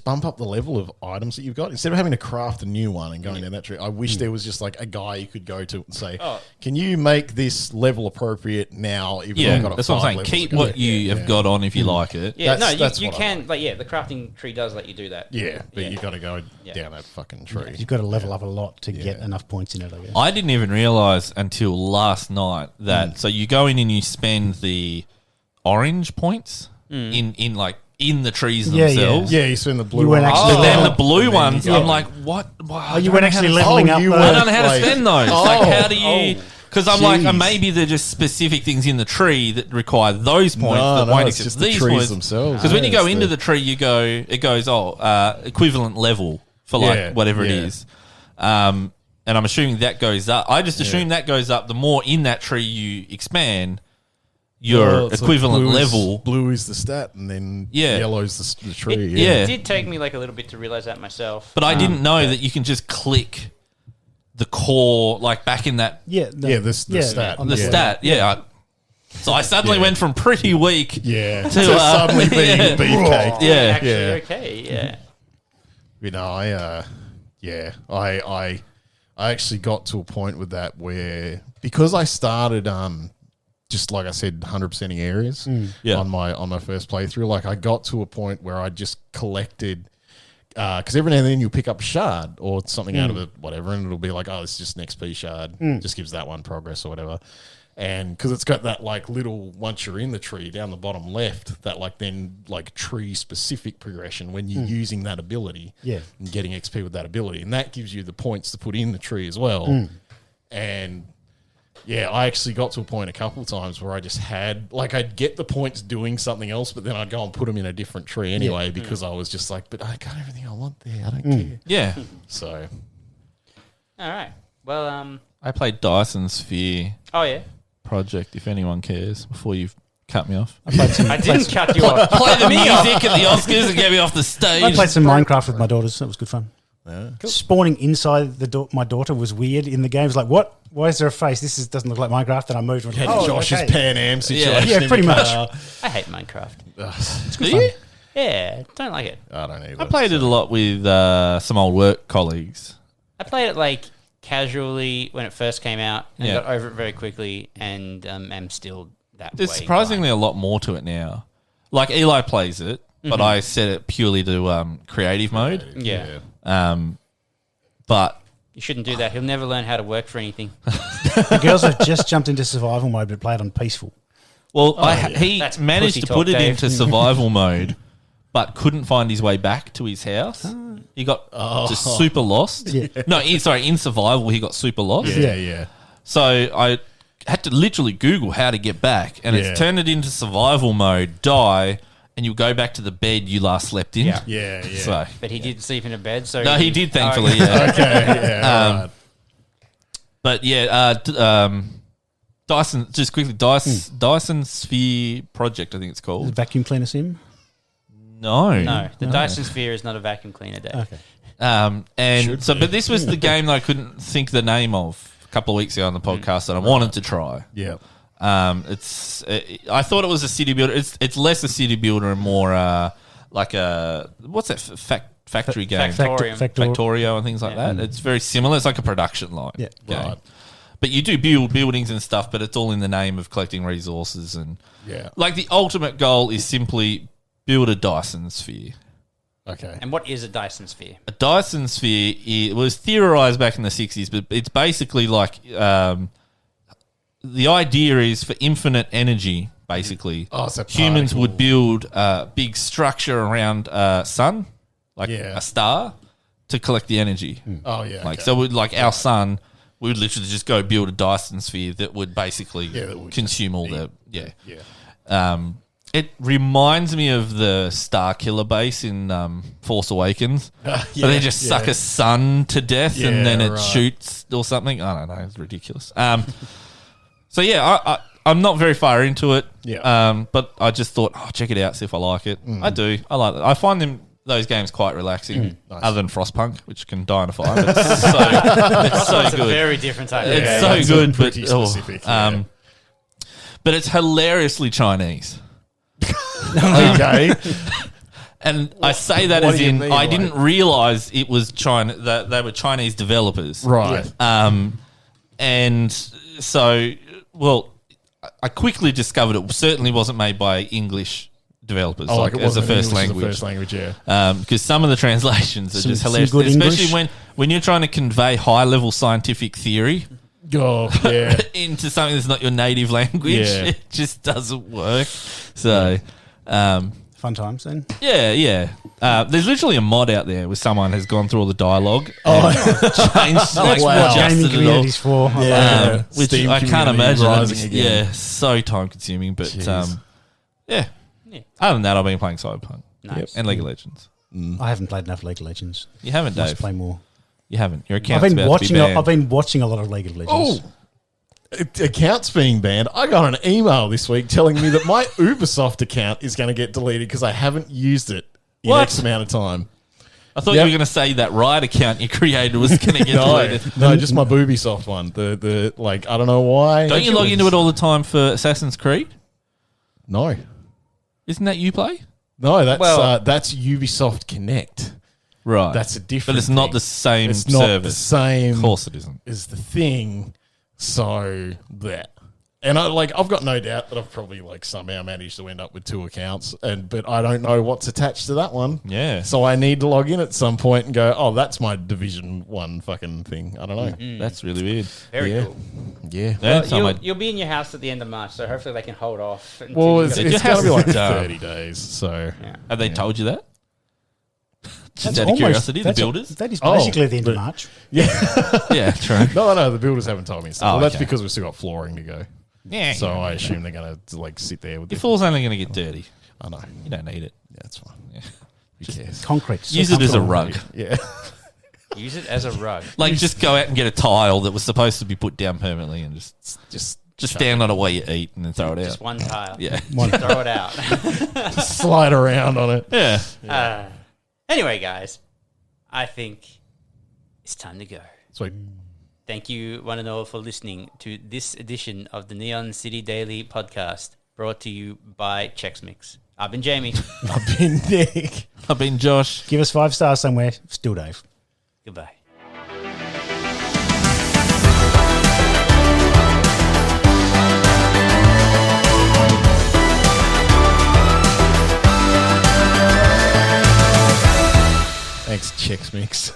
bump up the level of items that you've got instead of having to craft a new one and going down that tree. I wish there was just like a guy you could go to and say, "Can you make this level appropriate now?" Even though yeah. I've got That's what I'm 5 saying. levels Keep ago?" what you have got on if you like it. Yeah, That's you what I can, like. like, the crafting tree does let you do that. Yeah, but Yeah. you got to go down that fucking tree. You've got to level up a lot to get enough points in it, I guess. I didn't even realize until last night that so you go in and you spend the orange points in the trees Yeah, yeah. themselves. Yeah, you spend the blue You weren't one. actually But then the Oh. blue And then ones, you go I'm in. like, what? Wow, You weren't actually leveling up. you I weren't- don't know how to like- spend those. Oh. Like, how do you? Because I'm like, Jeez. maybe they're just specific things in the tree that require those points that No, won't it's accept just the these trees points themselves. Because when you Yeah, go it's into the- the tree, it goes equivalent level for like Yeah, whatever it yeah. is. And I'm assuming that goes up. I just assume that goes up. The more in that tree you expand, your Well, it's like equivalent blue level. Blue is the stat, and then Yeah. yellow's the tree. yeah. It did take me like a little bit to realize that myself. But I didn't know that you can just click the core, like back in that Yeah, the stat. on the Yeah. stat. Yeah. So I suddenly went from pretty weak. Yeah, To, to suddenly being yeah. beefcake. Yeah. Actually, Yeah. okay, yeah. You know, I actually got to a point with that where, because I started just like I said, 100%ing areas Yeah. on my first playthrough. Like, I got to a point where I just collected, because every now and then you'll pick up a shard or something out of it, whatever, and it'll be like, oh, it's just an XP shard, just gives that one progress or whatever. And because it's got that like little, once you're in the tree down the bottom left, that like then like tree specific progression when you're using that ability Yeah. and getting XP with that ability. And that gives you the points to put in the tree as well. And yeah, I actually got to a point a couple of times where I just had, like, I'd get the points doing something else, but then I'd go and put them in a different tree anyway because I was just like, but I got everything I want there. I don't care. Yeah. So, All right. Well, I played Dyson Sphere oh yeah. Project, if anyone cares, before you've cut me off. I didn't cut you off. Play the music at the Oscars and get me off the stage. I played some Minecraft with my daughters. That was good fun. Spawning inside my daughter was weird in the game. It was like, what? Why is there a face? This doesn't look like Minecraft. And I moved. And had Josh's okay. Pan Am situation. Yeah, in pretty the much. car. I hate Minecraft. Do you? Yeah, don't like it. I don't either. I played it a lot with some old work colleagues. I played it like casually when it first came out and Yeah. got over it very quickly, and am still that There's way. surprisingly a lot more to it now. Like, Eli plays it, but I set it purely to creative mode. Yeah. But You shouldn't do that. He'll never learn how to work for anything. The girls have just jumped into survival mode, but played on peaceful. well, he That's managed pussy to talk, put it Dave. into survival mode, but couldn't find his way back to his house. He got just super lost. Yeah. No, in survival, he got super lost. Yeah. So I had to literally Google how to get back, and Yeah. it's turned it into survival mode, die, and you go back to the bed you last slept in. Yeah. Yeah. So But he did sleep in a bed, so no, he did, thankfully. Oh, Yeah. Okay. Yeah. all right. But yeah, Dyson. Just quickly, Dyson Sphere Project. I think it's called. Vacuum cleaner sim. No, the Dyson Sphere is not a vacuum cleaner, Dave. Okay. But this was the game that I couldn't think the name of a couple of weeks ago on the podcast that I wanted to try. Yeah. I thought it was a city builder. It's less a city builder and more like a what's that factory game? Factorio and things like that. It's very similar. It's like a production line. Yeah. Game. Right. But you do build buildings and stuff, but it's all in the name of collecting resources and like the ultimate goal is simply build a Dyson Sphere. Okay. And what is a Dyson Sphere? A Dyson Sphere was theorized back in the 60s, but it's basically like the idea is for infinite energy, basically. So humans would build a big structure around a sun, like a star, to collect the energy. Oh, yeah. Like so, our sun, we would literally just go build a Dyson Sphere that would basically consume all the It reminds me of the Star Killer base in Force Awakens. So they just suck a sun to death and then it shoots or something. I don't know. It's ridiculous. So yeah, I'm not very far into it. Yeah. But I just thought, check it out, see if I like it. I do. I like it. I find those games quite relaxing, other than Frostpunk, which can die in a fire. But it's so It's good. a very different type. It's so good, but specific. but it's hilariously Chinese. Okay. And I say that what as do you in mean, I like- didn't realize it was China, that they were Chinese developers. Right. And so, I quickly discovered it certainly wasn't made by English developers, Oh, like it as a wasn't first English as a language. first language, yeah. Because some of the translations are just Some hilarious, good especially English. when you're trying to convey high-level scientific theory Oh, yeah. into something that's not your native language. Yeah. It just doesn't work. So, Fun times then. yeah. There's literally a mod out there where someone has gone through all the dialogue and changed, like, wow. Gaming adjusted it all. communities for. Which Steam I can't community imagine. rising again. Yeah, so time consuming. But Jeez. yeah. Other than that, I've been playing Cyberpunk Nice. and League of Legends. I haven't played enough League of Legends. You haven't, Must Dave. play more. You haven't. Your I've account's been about to be watching. banned. I've been watching a lot of League of Legends. Accounts being banned. I got an email this week telling me that my Ubisoft account is going to get deleted because I haven't used it in What? X amount of time. I thought you were going to say that Riot account you created was going to get deleted. No, just my Boobysoft one. The like, I don't know why. Don't you log into it all the time for Assassin's Creed? No, Isn't that you play? no. That's Ubisoft Connect. Right. That's a different. But it's not thing. the same It's not the service. same. Of course it isn't. Is the thing. So that. And I've got no doubt that I've probably somehow managed to end up with two accounts, but I don't know what's attached to that one. Yeah. So I need to log in at some point and go, oh, that's my Division 1 fucking thing. I don't know. That's really weird. Very Yeah. cool. Yeah. Well, you'll be in your house at the end of March, so hopefully they can hold off. until Well, you it's go- going to be like Dumb. 30 days. So Have they told you that? Just That's out of almost- curiosity, the that's builders? that is basically the end of but- March. Yeah, true. no, the builders haven't told me. So Oh, that's okay. because we've still got flooring to go. Yeah. So I assume they're going to sit there with Your the. floor's only going to get dirty. I know. You don't need it. Yeah, that's fine. Yeah. Who cares? Concrete. Use it as a rug. Yeah. Use it as a rug. Like, just go out and get a tile that was supposed to be put down permanently and just stand on it while you eat and then throw it out. Just one tile. Yeah. Throw it out. Just slide around on it. Yeah. Anyway, guys, I think it's time to go. Sweet. Thank you, one and all, for listening to this edition of the Neon City Daily podcast, brought to you by Chex Mix. I've been Jamie. I've been Nick. I've been Josh. Give us 5 stars somewhere. Still Dave. Goodbye. Thanks, Chex Mix.